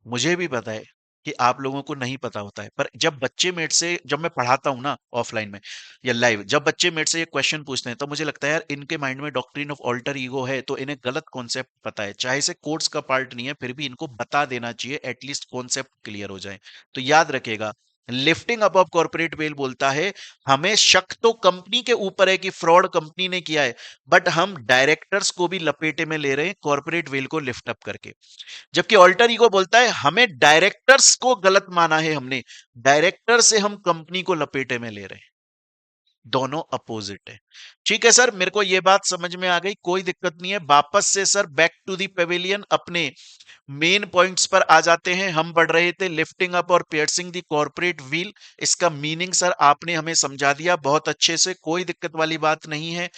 मुझे भी पता है कि आप लोगों को नहीं पता होता है, पर जब बच्चे मेरे से, जब मैं पढ़ाता हूं ना ऑफलाइन में या लाइव, जब बच्चे मेरे से ये क्वेश्चन पूछते हैं तो मुझे लगता है यार इनके माइंड में डॉक्ट्रिन ऑफ ऑल्टर ईगो है, तो इन्हें गलत कॉन्सेप्ट पता है। चाहे से कोर्स का पार्ट नहीं है फिर भी इनको बता देना चाहिए, एटलीस्ट कॉन्सेप्ट क्लियर हो जाए। तो याद रखेगा, lifting up of corporate veil बोलता है हमें शक तो कंपनी के ऊपर है कि फ्रॉड कंपनी ने किया है, बट हम डायरेक्टर्स को भी लपेटे में ले रहे हैं कॉर्पोरेट वेल को लिफ्ट अप करके। जबकि ऑल्टर ईगो बोलता है हमें डायरेक्टर्स को गलत माना है, हमने डायरेक्टर से हम कंपनी को लपेटे में ले रहे हैं। दोनों अपोजिट है। ठीक है सर, मेरे को ये बात समझ में आ गई, कोई दिक्कत नहीं है। वापस से sir back to the pavilion, अपने मेन पॉइंट्स पर आ जाते हैं। हम बढ़ रहे थे लिफ्टिंग अप और पियर्सिंग दी कॉर्पोरेट व्हील। इसका मीनिंग सर आपने हमें समझा दिया बहुत अच्छे से, कोई दिक्कत वाली बात नहीं है।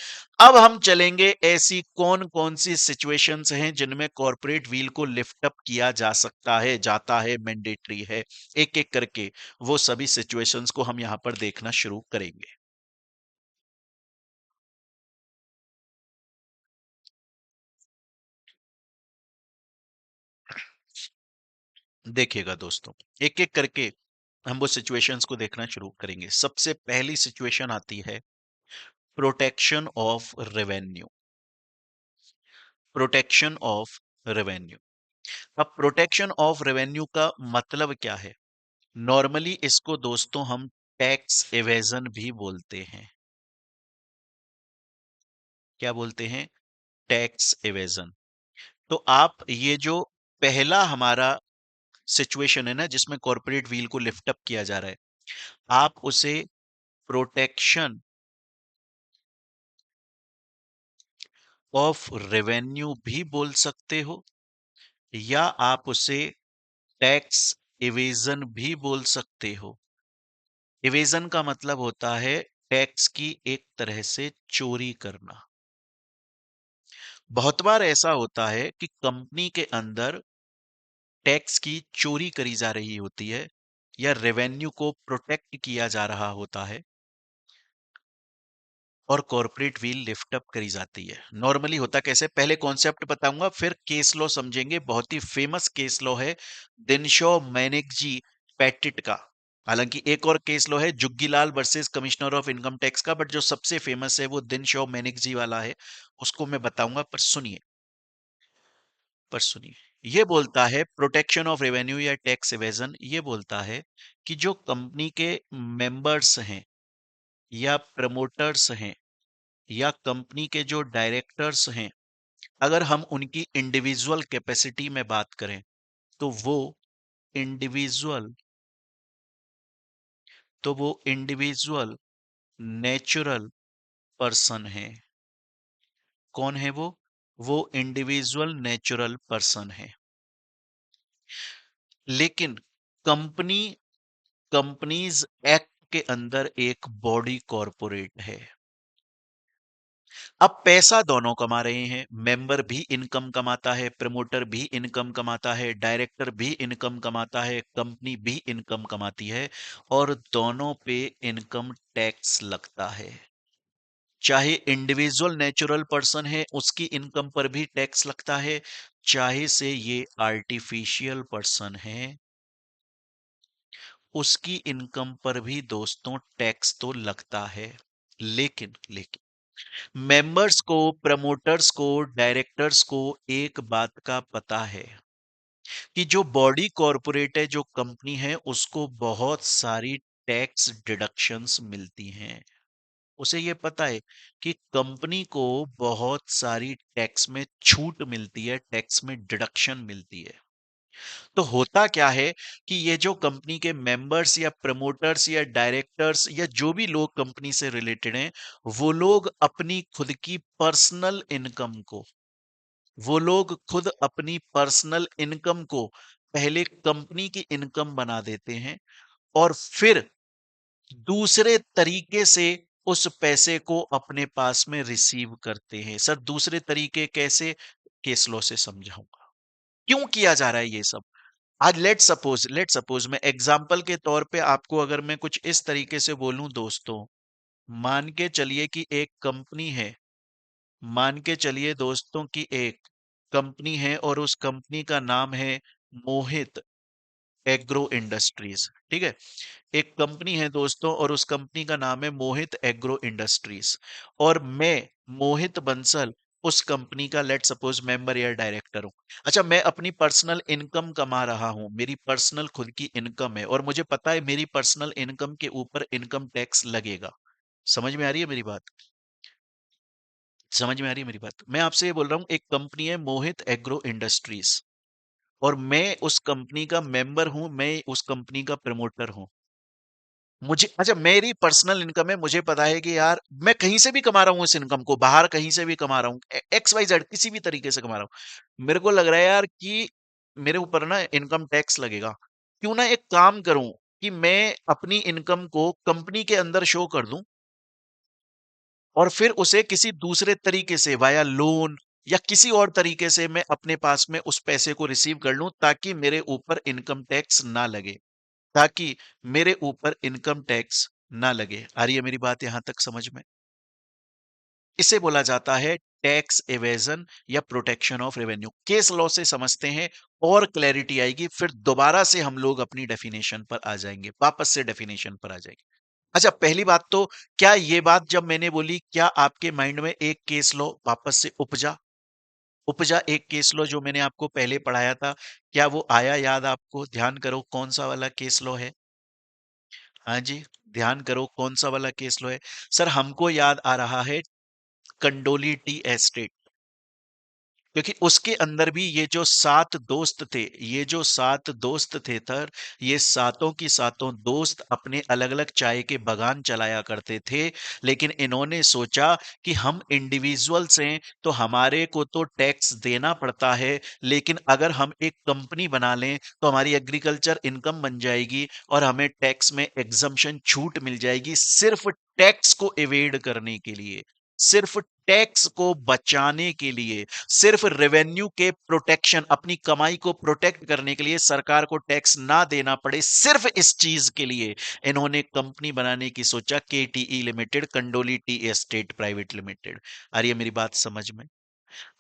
अब हम चलेंगे ऐसी कौन कौन सी सिचुएशंस हैं जिनमें कॉर्पोरेट व्हील को लिफ्ट अप किया जा सकता है, जाता है, मैंडेटरी है। एक एक करके वो सभी सिचुएशंस को हम यहां पर देखना शुरू करेंगे। देखिएगा दोस्तों, एक एक करके हम वो सिचुएशंस को देखना शुरू करेंगे। सबसे पहली सिचुएशन आती है protection of revenue. Protection of revenue. अब प्रोटेक्शन ऑफ रेवेन्यू का मतलब क्या है? नॉर्मली इसको दोस्तों हम टैक्स एवेजन भी बोलते हैं। क्या बोलते हैं? Tax evasion. तो आप ये जो पहला हमारा सिचुएशन है ना जिसमें कॉर्पोरेट व्हील को लिफ्ट अप किया जा रहा है, आप उसे प्रोटेक्शन ऑफ रेवेन्यू भी बोल सकते हो, या आप उसे टैक्स इवेजन भी बोल सकते हो। इवेजन का मतलब होता है टैक्स की एक तरह से चोरी करना। बहुत बार ऐसा होता है कि कंपनी के अंदर टैक्स की चोरी करी जा रही होती है या रेवेन्यू को प्रोटेक्ट किया जा रहा होता है और कॉर्पोरेट व्हील लिफ्ट अप करी जाती है। नॉर्मली होता कैसे, पहले कॉन्सेप्ट बताऊंगा फिर केस लॉ समझेंगे। बहुत ही फेमस केस लॉ है दिनशॉ मैनेगजी पैटिट का। हालांकि एक और केस लॉ है Juggilal versus commissioner of income tax का, बट जो सबसे फेमस है वो दिनशॉ मैनेगजी वाला है, उसको मैं बताऊंगा। पर सुनिए, ये बोलता है प्रोटेक्शन ऑफ रेवेन्यू या टैक्स एवेजन, ये बोलता है कि जो कंपनी के मेंबर्स हैं या प्रमोटर्स हैं या कंपनी के जो डायरेक्टर्स हैं, अगर हम उनकी इंडिविजुअल कैपेसिटी में बात करें तो वो इंडिविजुअल तो वो इंडिविजुअल नेचुरल पर्सन है। कौन है वो इंडिविजुअल नेचुरल पर्सन है। लेकिन कंपनी कंपनीज एक्ट के अंदर एक बॉडी कॉरपोरेट है। अब पैसा दोनों कमा रहे हैं, मेंबर भी इनकम कमाता है, प्रमोटर भी इनकम कमाता है, डायरेक्टर भी इनकम कमाता है, कंपनी भी इनकम कमाती है, और दोनों पे इनकम टैक्स लगता है। चाहे इंडिविजुअल नेचुरल पर्सन है उसकी इनकम पर भी टैक्स लगता है, चाहे से ये आर्टिफिशियल पर्सन है उसकी इनकम पर भी दोस्तों टैक्स तो लगता है। लेकिन मेंबर्स को, प्रमोटर्स को, डायरेक्टर्स को एक बात का पता है कि जो बॉडी कॉरपोरेट है, जो कंपनी है, उसको बहुत सारी टैक्स डिडक्शंस मिलती हैं। उसे ये पता है कि कंपनी को बहुत सारी टैक्स में छूट मिलती है, टैक्स में डिडक्शन मिलती है। तो होता क्या है कि ये जो कंपनी के मेंबर्स या प्रमोटर्स या डायरेक्टर्स या जो भी लोग कंपनी से रिलेटेड हैं, वो लोग अपनी खुद की पर्सनल इनकम को वो लोग खुद अपनी पर्सनल इनकम को पहले कंपनी की इनकम बना देते हैं, और फिर दूसरे तरीके से उस पैसे को अपने पास में रिसीव करते हैं। सर, दूसरे तरीके कैसे? केस लॉ से समझाऊंगा क्यों किया जा रहा है ये सब। आज लेट सपोज मैं एग्जाम्पल के तौर पे आपको अगर मैं कुछ इस तरीके से बोलूं दोस्तों, मान के चलिए कि एक कंपनी है, मान के चलिए दोस्तों कि एक कंपनी है और उस कंपनी का नाम है मोहित एग्रो इंडस्ट्रीज। ठीक है, एक कंपनी है दोस्तों और उस कंपनी का नाम है मोहित एग्रो इंडस्ट्रीज, और मैं मोहित बंसल उस कंपनी का लेट सपोज मेंबर या डायरेक्टर हूं। अच्छा, मैं अपनी पर्सनल इनकम कमा रहा हूं, मेरी पर्सनल खुद की इनकम है, और मुझे पता है मेरी पर्सनल इनकम के ऊपर इनकम टैक्स लगेगा। समझ में आ रही है मेरी बात? समझ में आ रही है मेरी बात? मैं आपसे ये बोल रहा हूं, एक कंपनी है मोहित एग्रो इंडस्ट्रीज, और मैं उस कंपनी का मेंबर हूं, मैं उस कंपनी का प्रमोटर हूं। मुझे, अच्छा, मेरी पर्सनल इनकम है, मुझे पता है कि यार मैं कहीं से भी कमा रहा हूँ इस इनकम को, बाहर कहीं से भी कमा रहा हूँ, एक्स वाई जेड किसी भी तरीके से कमा रहा हूँ, मेरे को लग रहा है यार कि मेरे ऊपर ना इनकम टैक्स लगेगा। क्यों ना एक काम करूं कि मैं अपनी इनकम को कंपनी के अंदर शो कर दूं, और फिर उसे किसी दूसरे तरीके से वाया लोन या किसी और तरीके से मैं अपने पास में उस पैसे को रिसीव कर लूं, ताकि मेरे ऊपर इनकम टैक्स ना लगे, ताकि मेरे ऊपर इनकम टैक्स ना लगे। आ रही है मेरी बात यहां तक समझ में? इसे बोला जाता है टैक्स एवेजन या protection of revenue. Case law से समझते हैं और क्लैरिटी आएगी, फिर दोबारा से हम लोग अपनी डेफिनेशन पर आ जाएंगे, वापस से डेफिनेशन पर आ जाएंगे। अच्छा, पहली बात तो, क्या ये बात जब मैंने बोली, क्या आपके माइंड में एक केस लॉ वापस से उपजा? उपजा एक केस लॉ जो मैंने आपको पहले पढ़ाया था, क्या वो आया याद आपको? ध्यान करो कौन सा वाला केस लॉ है। हाँ जी, ध्यान करो कौन सा वाला केस लो है। सर, हमको याद आ रहा है कंडोली टी एस्टेट, क्योंकि उसके अंदर भी ये जो 7 दोस्त थे, ये जो 7 दोस्त थे सर, ये सातों की सातों दोस्त अपने अलग-अलग चाय के बागान चलाया करते थे। लेकिन इन्होंने सोचा कि हम इंडिविजुअल्स हैं, तो हमारे को तो टैक्स देना पड़ता है, लेकिन अगर हम एक कंपनी बना लें, तो हमारी एग्रीकल्चर इनकम बन जाएगी और हमें टैक्स में एग्जम्पशन छूट मिल जाएगी, सिर्फ टैक्स को एवेड करने के लिए, सिर्फ टैक्स को बचाने के लिए, सिर्फ रेवेन्यू के प्रोटेक्शन, अपनी कमाई को प्रोटेक्ट करने के लिए, सरकार को टैक्स ना देना पड़े, सिर्फ इस चीज के लिए इन्होंने कंपनी बनाने की सोचा, KTE limited, Kandoli tea estate private limited. आ रही है मेरी बात समझ में?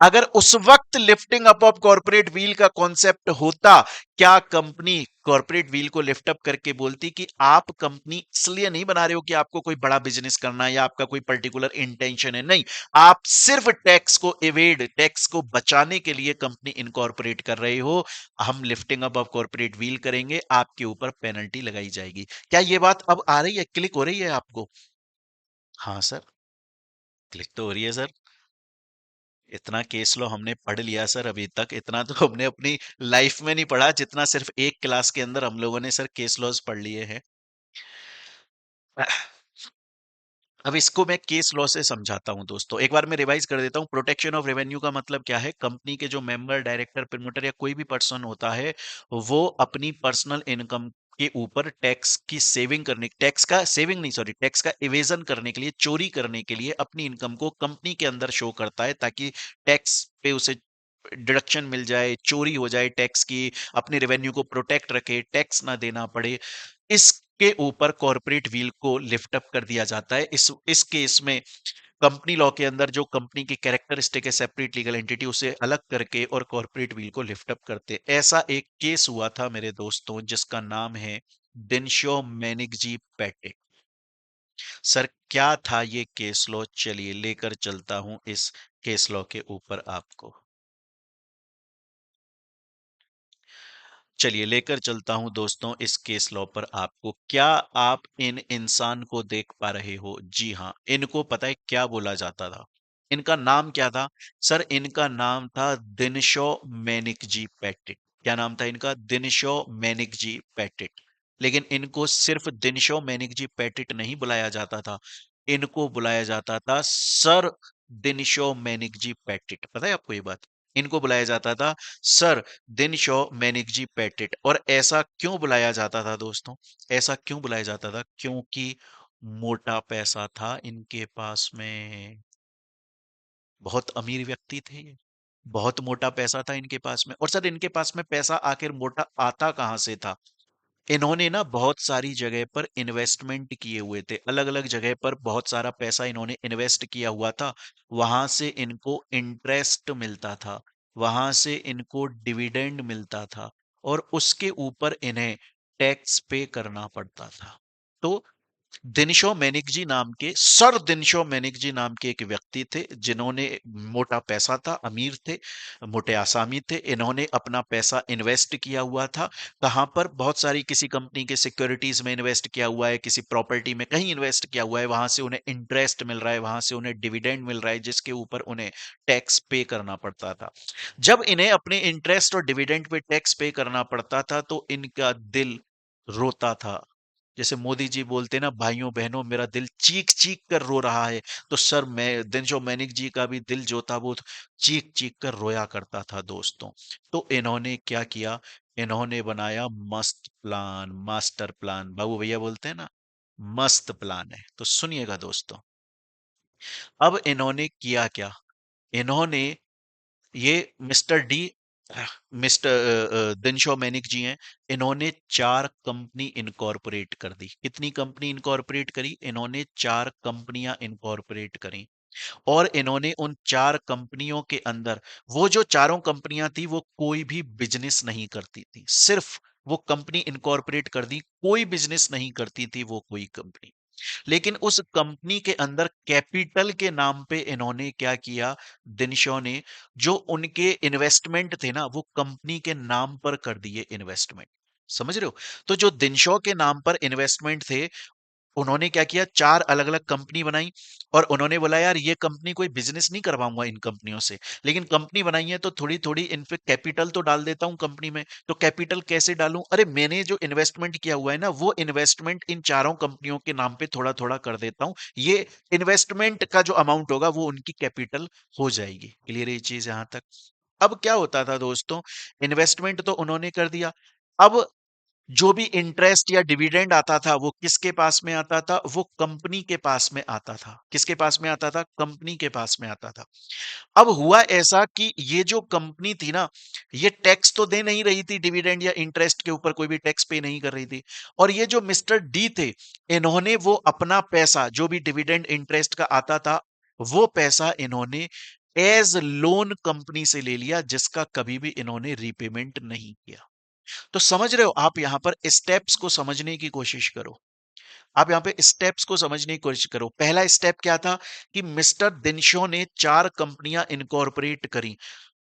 अगर उस वक्त lifting up of corporate veil का कॉन्सेप्ट होता, क्या कंपनी कॉर्पोरेट व्हील को लिफ्ट अप करके बोलती कि आप कंपनी इसलिए नहीं बना रहे हो कि आपको कोई बड़ा बिजनेस करना है या आपका कोई पर्टिकुलर इंटेंशन है, नहीं, आप सिर्फ टैक्स को एवेड, टैक्स को बचाने के लिए कंपनी इनकॉर्पोरेट कर रहे हो, हम lifting up of corporate wheel करेंगे, आपके ऊपर पेनल्टी लगाई जाएगी। क्या ये बात अब आ रही है, क्लिक हो रही है आपको? हाँ सर, क्लिक तो हो रही है सर। इतना केस लॉ हमने पढ़ लिया सर अभी तक, इतना तो हमने अपनी लाइफ में नहीं पढ़ा जितना सिर्फ एक क्लास के अंदर हम लोगों ने सर केस लॉज पढ़ लिए हैं। अब इसको मैं केस लॉ से समझाता हूं दोस्तों। एक बार मैं रिवाइज कर देता हूं। प्रोटेक्शन ऑफ रेवेन्यू का मतलब क्या है? कंपनी के जो मेंबर, डायरेक्टर, प्रमोटर या कोई भी पर्सन होता है, वो अपनी पर्सनल इनकम के ऊपर टैक्स की सेविंग करने, टैक्स का सेविंग नहीं, सॉरी, टैक्स का इवेजन करने के लिए, चोरी करने के लिए अपनी इनकम को कंपनी के अंदर शो करता है, ताकि टैक्स पे उसे डिडक्शन मिल जाए, चोरी हो जाए टैक्स की, अपने रेवेन्यू को प्रोटेक्ट रखे, टैक्स ना देना पड़े। इसके ऊपर कॉर्पोरेट व्हील को लिफ्ट अप कर दिया जाता है। इस केस में कंपनी लॉ के अंदर जो कंपनी की कैरेक्टरिस्टिक है, सेपरेट लीगल एंटिटी, उसे अलग करके और कॉर्पोरेट व्हील को लिफ्ट अप करते। ऐसा एक केस हुआ था मेरे दोस्तों, जिसका नाम है दिनशो मैनेगजी पैटे। सर, क्या था ये केस लॉ? चलिए लेकर चलता हूं इस केस लॉ के ऊपर आपको। चलिए लेकर चलता हूं दोस्तों इस केस लॉ पर आपको। क्या आप इन इंसान को देख पा रहे हो? जी हाँ, इनको पता है क्या बोला जाता था? इनका नाम क्या था? सर, इनका नाम था दिनशो मैनिकजी पैटिट। क्या नाम था इनका? दिनशो मैनिकजी पैटिट। लेकिन इनको सिर्फ दिनशो मैनिकजी पैटिट नहीं बुलाया जाता था, इनको बुलाया जाता था सर दिनशो मैनिकजी पैटिट। पता है आपको ये बात? इनको बुलाया जाता था सर दिनशो मैनिकजी पैटिट। और ऐसा क्यों बुलाया जाता था दोस्तों? ऐसा क्यों बुलाया जाता था? क्योंकि मोटा पैसा था इनके पास में। बहुत अमीर व्यक्ति थे ये, बहुत मोटा पैसा था इनके पास में। और सर, इनके पास में पैसा आखिर मोटा आता कहां से था? इन्होंने ना बहुत सारी जगह पर इन्वेस्टमेंट किए हुए थे, अलग अलग जगह पर बहुत सारा पैसा इन्होंने इन्वेस्ट किया हुआ था। वहां से इनको इंटरेस्ट मिलता था, वहां से इनको डिविडेंड मिलता था, और उसके ऊपर इन्हें टैक्स पे करना पड़ता था। तो दिनशो मैनिक नाम के, सर दिनशो मैनिक नाम के एक व्यक्ति थे, जिन्होंने, मोटा पैसा था, अमीर थे, मोटे आसामी थे। इन्होंने अपना पैसा इन्वेस्ट किया हुआ था। कहां पर? बहुत सारी किसी कंपनी के सिक्योरिटीज में इन्वेस्ट किया हुआ है, किसी प्रॉपर्टी में कहीं इन्वेस्ट किया हुआ है, वहां से उन्हें इंटरेस्ट मिल रहा है, वहां से उन्हें डिविडेंड मिल रहा है, जिसके ऊपर उन्हें टैक्स पे करना पड़ता था। जब इन्हें अपने इंटरेस्ट और डिविडेंड पे टैक्स पे करना पड़ता था, तो इनका दिल रोता था। जैसे मोदी जी बोलते ना, भाइयों बहनों मेरा दिल चीख चीख कर रो रहा है, तो सर मैं दिनशो मैनिक जी का भी दिल जो था वो चीख चीख कर रोया करता था दोस्तों। तो इन्होंने क्या किया? इन्होंने बनाया मस्त प्लान, मास्टर प्लान। बाबू भैया बोलते हैं ना, मस्त प्लान है। तो सुनिएगा दोस्तों, अब इन्होंने किया क्या? इन्होंने, ये mister D, mister Dinshaw Maneck ji हैं, इन्होंने चार कंपनी इनकॉर्पोरेट कर दी। कितनी कंपनी इनकॉर्पोरेट करी? इन्होंने चार कंपनियां इनकॉर्पोरेट करी। और इन्होंने उन चार कंपनियों के अंदर, वो जो चारों कंपनियां थी, वो कोई भी बिजनेस नहीं करती थी। सिर्फ वो कंपनी इनकॉर्पोरेट कर दी, कोई बिजनेस नहीं करती थी वो कोई कंपनी। लेकिन उस कंपनी के अंदर कैपिटल के नाम पे इन्होंने क्या किया? दिनशो ने, जो उनके इन्वेस्टमेंट थे ना, वो कंपनी के नाम पर कर दिए इन्वेस्टमेंट। समझ रहे हो? तो जो दिनशो के नाम पर इन्वेस्टमेंट थे, उन्होंने क्या किया? चार अलग अलग कंपनी बनाई। और उन्होंने बोला यार, ये कंपनी कोई बिजनेस नहीं करवाऊंगा इन कंपनियों से, लेकिन कंपनी बनाई है तो थोड़ी थोड़ी इन पे कैपिटल तो डाल देता हूं कंपनी में। तो कैपिटल कैसे डालूं? अरे, मैंने जो इन्वेस्टमेंट किया हुआ है ना, वो इन्वेस्टमेंट इन चारों कंपनियों के नाम पे थोड़ा थोड़ा कर देता हूं। ये इन्वेस्टमेंट का जो अमाउंट होगा वो उनकी कैपिटल हो जाएगी। क्लियर ये चीज यहां तक? अब क्या होता था दोस्तों? इन्वेस्टमेंट तो उन्होंने कर दिया। अब जो भी इंटरेस्ट या डिविडेंड आता था, वो किसके पास में आता था? वो कंपनी के पास में आता था। किसके पास में आता था? कंपनी के पास में आता था। अब हुआ ऐसा कि ये जो कंपनी थी ना, ये टैक्स तो दे नहीं रही थी, डिविडेंड या इंटरेस्ट के ऊपर कोई भी टैक्स पे नहीं कर रही थी। और ये जो मिस्टर डी थे, इन्होंने वो अपना पैसा, जो भी डिविडेंड इंटरेस्ट का आता था, वो पैसा इन्होंने एज लोन कंपनी से ले लिया, जिसका कभी भी इन्होंने रीपेमेंट नहीं किया। तो समझ रहे हो आप? यहां पर स्टेप्स को समझने की कोशिश करो। आप यहां पे स्टेप्स को समझने की कोशिश करो। पहला स्टेप क्या था? कि मिस्टर दिनशो ने चार कंपनियां इनकॉर्पोरेट करी।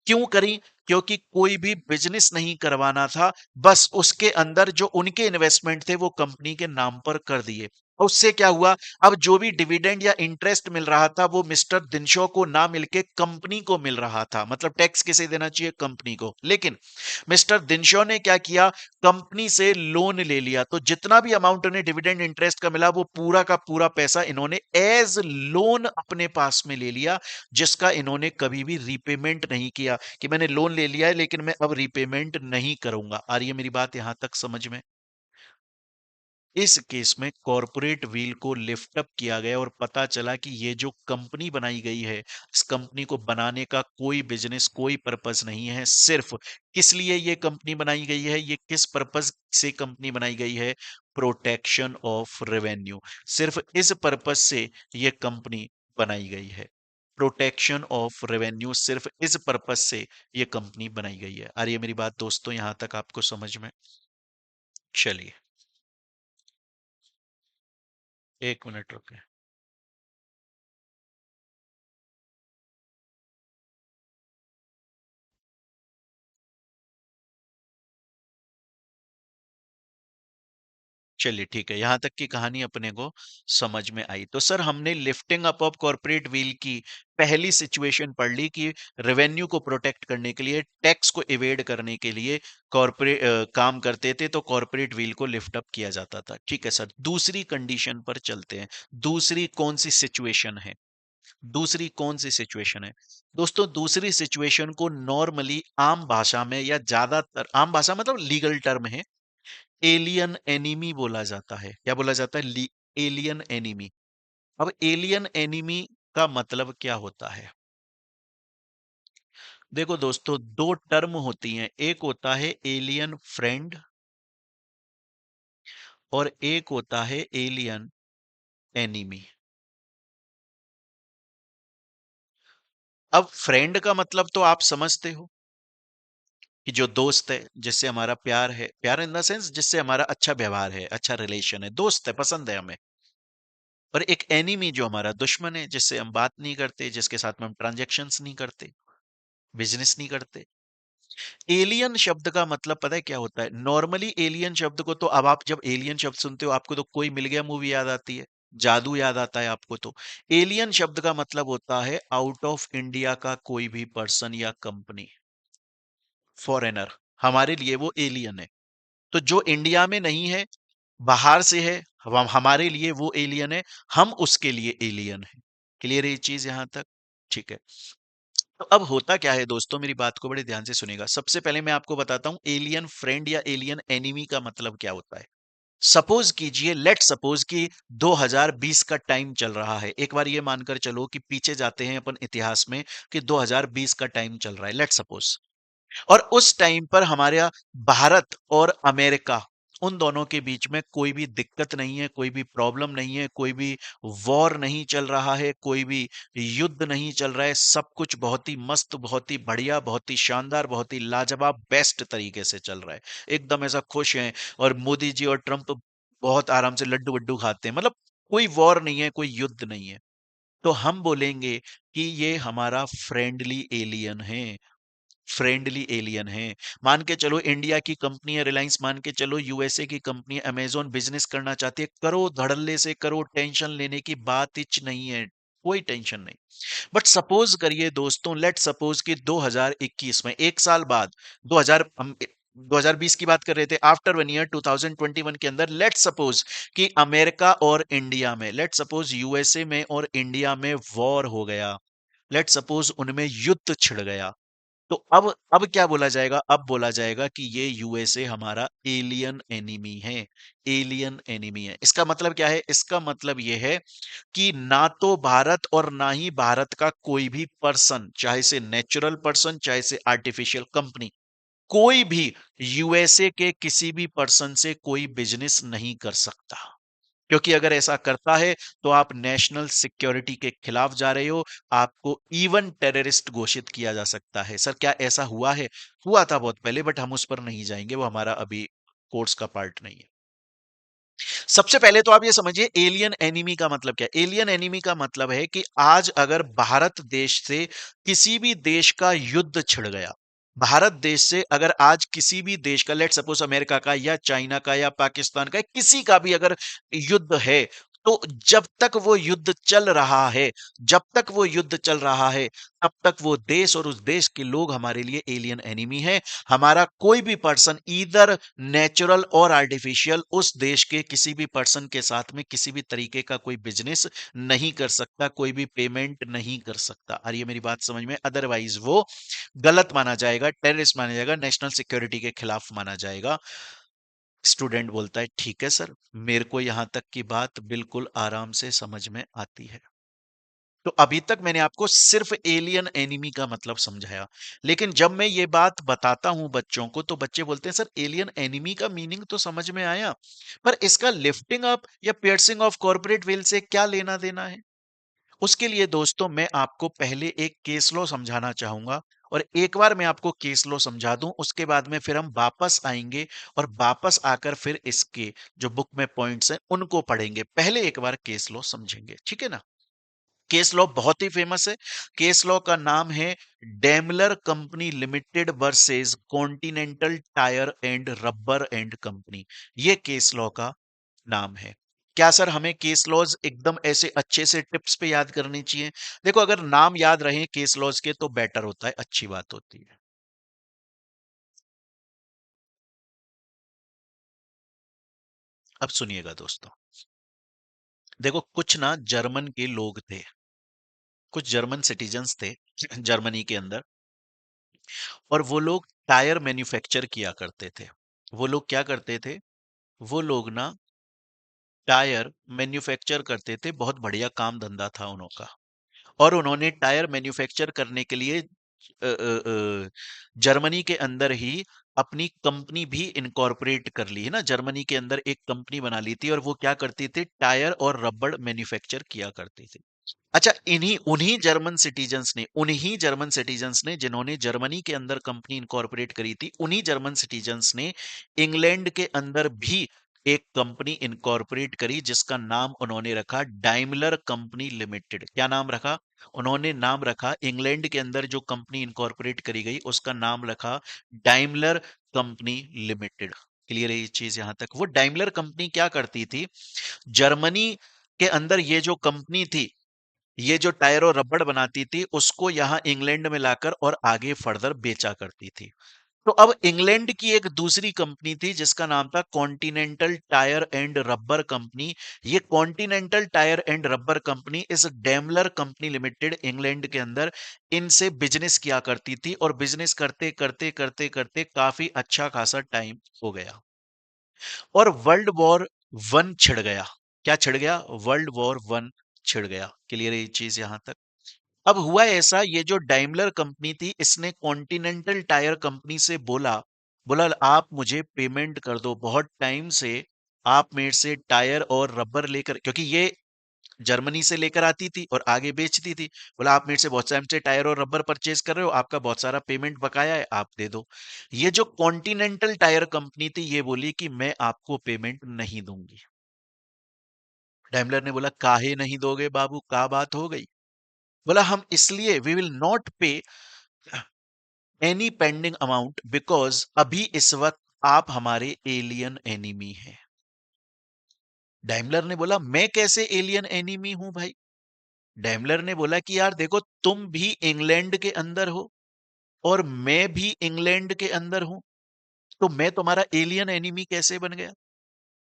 क्यों करी? क्योंकि कोई भी बिजनेस नहीं करवाना था, बस उसके अंदर जो उनके इन्वेस्टमेंट थे वो कंपनी के नाम पर कर दिए। और उससे क्या हुआ, अब जो भी डिविडेंड या इंटरेस्ट मिल रहा था वो मिस्टर दिनशॉ को ना मिलके कंपनी को मिल रहा था। मतलब टैक्स किसे देना चाहिए, कंपनी को। लेकिन मिस्टर दिनशॉ ने क्या किया, कंपनी से लोन ले लिया। तो जितना भी अमाउंट उन्हें डिविडेंड इंटरेस्ट का मिला वो पूरा का पूरा पैसा इन्होंने एज लोन अपने पास में ले लिया, जिसका इन्होंने कभी भी रीपेमेंट नहीं किया कि मैंने लोन ले लिया है लेकिन मैं अब रीपेमेंट नहीं करूंगा। आ रही है मेरी बात यहां तक समझ में? इस केस में कॉरपोरेट व्हील को लिफ्ट अप किया गया और पता चला कि ये जो कंपनी बनाई गई है, इस कंपनी को बनाने का कोई बिजनेस, कोई पर्पस नहीं है। सिर्फ किस लिए ये कंपनी बनाई गई है, ये किस पर्पस से कंपनी बनाई गई है? Protection of revenue. सिर्फ इस पर्पस से ये कंपनी बनाई गई है। प्रोटेक्शन ऑफ रेवेन्यू, सिर्फ इस पर्पस से ये कंपनी बनाई गई है। आ रही है मेरी बात दोस्तों यहां तक आपको समझ में? चलिए, 1 मिनट रुके। चलिए ठीक है, यहां तक की कहानी अपने को समझ में आई। तो सर हमने lifting up of corporate wheel की पहली सिचुएशन पढ़ ली कि रेवेन्यू को प्रोटेक्ट करने के लिए, टैक्स को इवेड करने के लिए कॉर्पोरेट काम करते थे, तो कॉर्पोरेट व्हील को लिफ्ट अप किया जाता था। ठीक है सर, दूसरी कंडीशन पर चलते हैं। दूसरी कौन सी सिचुएशन है? दूसरी कौन सी सिचुएशन है दोस्तों? दूसरी सिचुएशन को नॉर्मली आम भाषा में, या ज्यादातर आम भाषा मतलब लीगल टर्म है, एलियन एनिमी बोला जाता है। क्या बोला जाता है? Alien enemy. अब एलियन एनिमी का मतलब क्या होता है? देखो दोस्तों, दो टर्म होती हैं। एक होता है एलियन फ्रेंड और एक होता है एलियन एनिमी। अब फ्रेंड का मतलब तो आप समझते हो कि जो दोस्त है, जिससे हमारा प्यार है, प्यार इन द सेंस जिससे हमारा अच्छा व्यवहार है, अच्छा रिलेशन है, दोस्त है, पसंद है हमें। और एक एनिमी जो हमारा दुश्मन है, जिससे हम बात नहीं करते, जिसके साथ में हम ट्रांजैक्शंस नहीं करते, बिजनेस नहीं करते। एलियन शब्द का मतलब पता है क्या होता है? नॉर्मली एलियन शब्द को तो, अब आप जब एलियन शब्द सुनते हो आपको तो कोई मिल गया मूवी याद आती है, जादू याद आता है आपको। तो एलियन शब्द का मतलब होता है आउट ऑफ इंडिया का कोई भी पर्सन या कंपनी, फॉरेनर। हमारे लिए वो एलियन है। तो जो इंडिया में नहीं है, बाहर से है, हमारे लिए वो एलियन है, हम उसके लिए एलियन है। क्लियर है ये चीज यहां तक? ठीक है। तो अब होता क्या है दोस्तों, मेरी बात को बड़े ध्यान से सुनेगा। सबसे पहले मैं आपको बताता हूं एलियन फ्रेंड या एलियन एनिमी का मतलब क्या होता है। सपोज कीजिए, लेट सपोज कि 2020 का टाइम चल रहा है। एक बार ये मानकर चलो कि पीछे जाते हैं अपन इतिहास में, कि 2020 का टाइम चल रहा है, लेट सपोज। और उस टाइम पर हमारे भारत और अमेरिका, उन दोनों के बीच में कोई भी दिक्कत नहीं है, कोई भी प्रॉब्लम नहीं है, कोई भी वॉर नहीं चल रहा है, कोई भी युद्ध नहीं चल रहा है। सब कुछ बहुत ही मस्त, बहुत ही बढ़िया, बहुत ही शानदार, बहुत ही लाजवाब, बेस्ट तरीके से चल रहा है। एकदम ऐसा खुश हैं। और मोदी जी और ट्रंप बहुत आराम से लड्डू वड्डू खाते हैं। मतलब कोई वॉर नहीं है, कोई युद्ध नहीं है। तो हम बोलेंगे कि ये हमारा फ्रेंडली एलियन है, फ्रेंडली एलियन है। मान के चलो इंडिया की कंपनी है रिलायंस, मान के चलो यूएसए की कंपनी है अमेजोन बिजनेस करना चाहती है, करो धड़ल्ले से करो, टेंशन लेने की बात ही नहीं है, कोई टेंशन नहीं। बट सपोज करिए दोस्तों, लेट सपोज कि 2021 में, एक साल बाद, 2000 हम 2020 की बात कर रहे थे, आफ्टर 1 ईयर 2021 के अंदर, लेट सपोज कि अमेरिका और इंडिया में, लेट सपोज यूएसए में और इंडिया में वॉर हो गया, लेट सपोज उनमें युद्ध छिड़ गया। तो अब क्या बोला जाएगा? अब बोला जाएगा कि ये यूएसए हमारा एलियन एनिमी है। एलियन एनिमी है, इसका मतलब क्या है? इसका मतलब ये है कि ना तो भारत और ना ही भारत का कोई भी पर्सन, चाहे से नेचुरल पर्सन चाहे से आर्टिफिशियल कंपनी, कोई भी यूएसए के किसी भी पर्सन से कोई बिजनेस नहीं कर सकता। क्योंकि अगर ऐसा करता है तो आप नेशनल सिक्योरिटी के खिलाफ जा रहे हो, आपको इवन टेररिस्ट घोषित किया जा सकता है। सर क्या ऐसा हुआ है? हुआ था बहुत पहले, बट हम उस पर नहीं जाएंगे, वो हमारा अभी कोर्स का पार्ट नहीं है। सबसे पहले तो आप ये समझिए एलियन एनिमी का मतलब क्या है। एलियन एनिमी का मतलब है कि आज अगर भारत देश से किसी भी देश का युद्ध छिड़ गया, भारत देश से अगर आज किसी भी देश का, लेट सपोज अमेरिका का या चाइना का या पाकिस्तान का, किसी का भी अगर युद्ध है, तो जब तक वो युद्ध चल रहा है, जब तक वो युद्ध चल रहा है, तब तक वो देश और उस देश के लोग हमारे लिए एलियन एनिमी है। हमारा कोई भी पर्सन, ईदर नेचुरल और आर्टिफिशियल, उस देश के किसी भी पर्सन के साथ में किसी भी तरीके का कोई बिजनेस नहीं कर सकता, कोई भी पेमेंट नहीं कर सकता। और ये मेरी बात समझ में, अदरवाइज वो गलत माना जाएगा, टेररिस्ट माना जाएगा, नेशनल सिक्योरिटी के खिलाफ माना जाएगा। स्टूडेंट बोलता है ठीक है सर, मेरे को यहां तक की बात बिल्कुल आराम से समझ में आती है। तो अभी तक मैंने आपको सिर्फ एलियन एनिमी का मतलब समझाया, लेकिन जब मैं ये बात बताता हूं बच्चों को, तो बच्चे बोलते हैं सर एलियन एनिमी का मीनिंग तो समझ में आया, पर इसका लिफ्टिंग अप या पियर्सिंग ऑफ कॉर्पोरेट वेल से क्या लेना देना है। उसके लिए दोस्तों मैं आपको पहले एक केस लॉ समझाना चाहूंगा, और एक बार मैं आपको केस लॉ समझा दूं, उसके बाद में फिर हम वापस आएंगे और वापस आकर फिर इसके जो बुक में पॉइंट्स हैं उनको पढ़ेंगे। पहले एक बार केस लॉ समझेंगे, ठीक है ना। केस लॉ बहुत ही फेमस है। केस लॉ का नाम है Daimler company limited versus continental tyre and rubber and company. ये केस लॉ का नाम है। क्या सर हमें केस लॉज एकदम ऐसे अच्छे से टिप्स पे याद करनी चाहिए? देखो, अगर नाम याद रहे केस लॉज के तो बेटर होता है, अच्छी बात होती है। अब सुनिएगा दोस्तों, देखो कुछ ना जर्मन के लोग थे, कुछ जर्मन सिटीजन्स थे जर्मनी के अंदर, और वो लोग टायर मैन्युफैक्चर किया करते थे। वो लोग क्या करते थे? वो लोग ना टायर मैन्युफैक्चर करते थे, बहुत बढ़िया काम धंधा था उनका। और उन्होंने टायर मैन्युफैक्चर करने के लिए जर्मनी के अंदर ही अपनी कंपनी भी इनकॉर्पोरेट कर ली है ना, जर्मनी के अंदर एक कंपनी बना ली थी, और वो क्या करती थी? टायर और रबड़ मैन्युफैक्चर किया करती थी। अच्छा, इन्हीं उन्हीं जर्मन सिटीजन्स ने जिन्होंने जर्मनी के अंदर कंपनी इनकॉर्पोरेट करी थी, उन्हीं जर्मन सिटीजन्स ने इंग्लैंड के अंदर भी एक कंपनी इनकॉर्पोरेट करी, जिसका नाम उन्होंने रखा डाइमलर कंपनी लिमिटेड। क्या नाम रखा? उन्होंने नाम रखा, इंग्लैंड के अंदर जो कंपनी इनकॉर्पोरेट करी गई उसका नाम रखा डाइमलर कंपनी लिमिटेड। क्लियर है ये चीज यहां तक? वो डाइमलर कंपनी क्या करती थी? जर्मनी के अंदर ये जो कंपनी थी, ये जो टायर और रबड़ बनाती थी, उसको यहां इंग्लैंड में लाकर और आगे फर्दर बेचा करती थी। तो अब इंग्लैंड की एक दूसरी कंपनी थी जिसका नाम था Continental tyre and rubber company. ये Continental tyre and rubber company इस डेमलर कंपनी लिमिटेड इंग्लैंड के अंदर इनसे बिजनेस किया करती थी, और बिजनेस करते करते करते करते काफी अच्छा खासा टाइम हो गया, और वर्ल्ड वॉर वन छिड़ गया। क्या छिड़ गया? वर्ल्ड वॉर वन छिड़ गया। क्लियर है ये चीज यहां तक? अब हुआ ऐसा, ये जो डाइमलर कंपनी थी, इसने कॉन्टिनेंटल टायर कंपनी से बोला, बोला आप मुझे पेमेंट कर दो, बहुत टाइम से आप मेरे से टायर और रबर लेकर, क्योंकि ये जर्मनी से लेकर आती थी और आगे बेचती थी। बोला आप मेरे से बहुत टाइम से टायर और रबर परचेज कर रहे हो, आपका बहुत सारा पेमेंट बकाया है, आप दे दो। ये जो कॉन्टिनेंटल टायर कंपनी थी, ये बोली कि मैं आपको पेमेंट नहीं दूंगी। डाइमलर ने बोला काहे नहीं दोगे बाबू, क्या बात हो गई? बोला हम इसलिए, वी विल नॉट पे एनी पेंडिंग अमाउंट बिकॉज अभी इस वक्त आप हमारे एलियन एनिमी हैं। डाइमलर ने बोला मैं कैसे एलियन एनिमी हूं भाई? डैमलर ने बोला कि यार देखो, तुम भी इंग्लैंड के अंदर हो और मैं भी इंग्लैंड के अंदर हूं, तो मैं तुम्हारा एलियन एनिमी कैसे बन गया?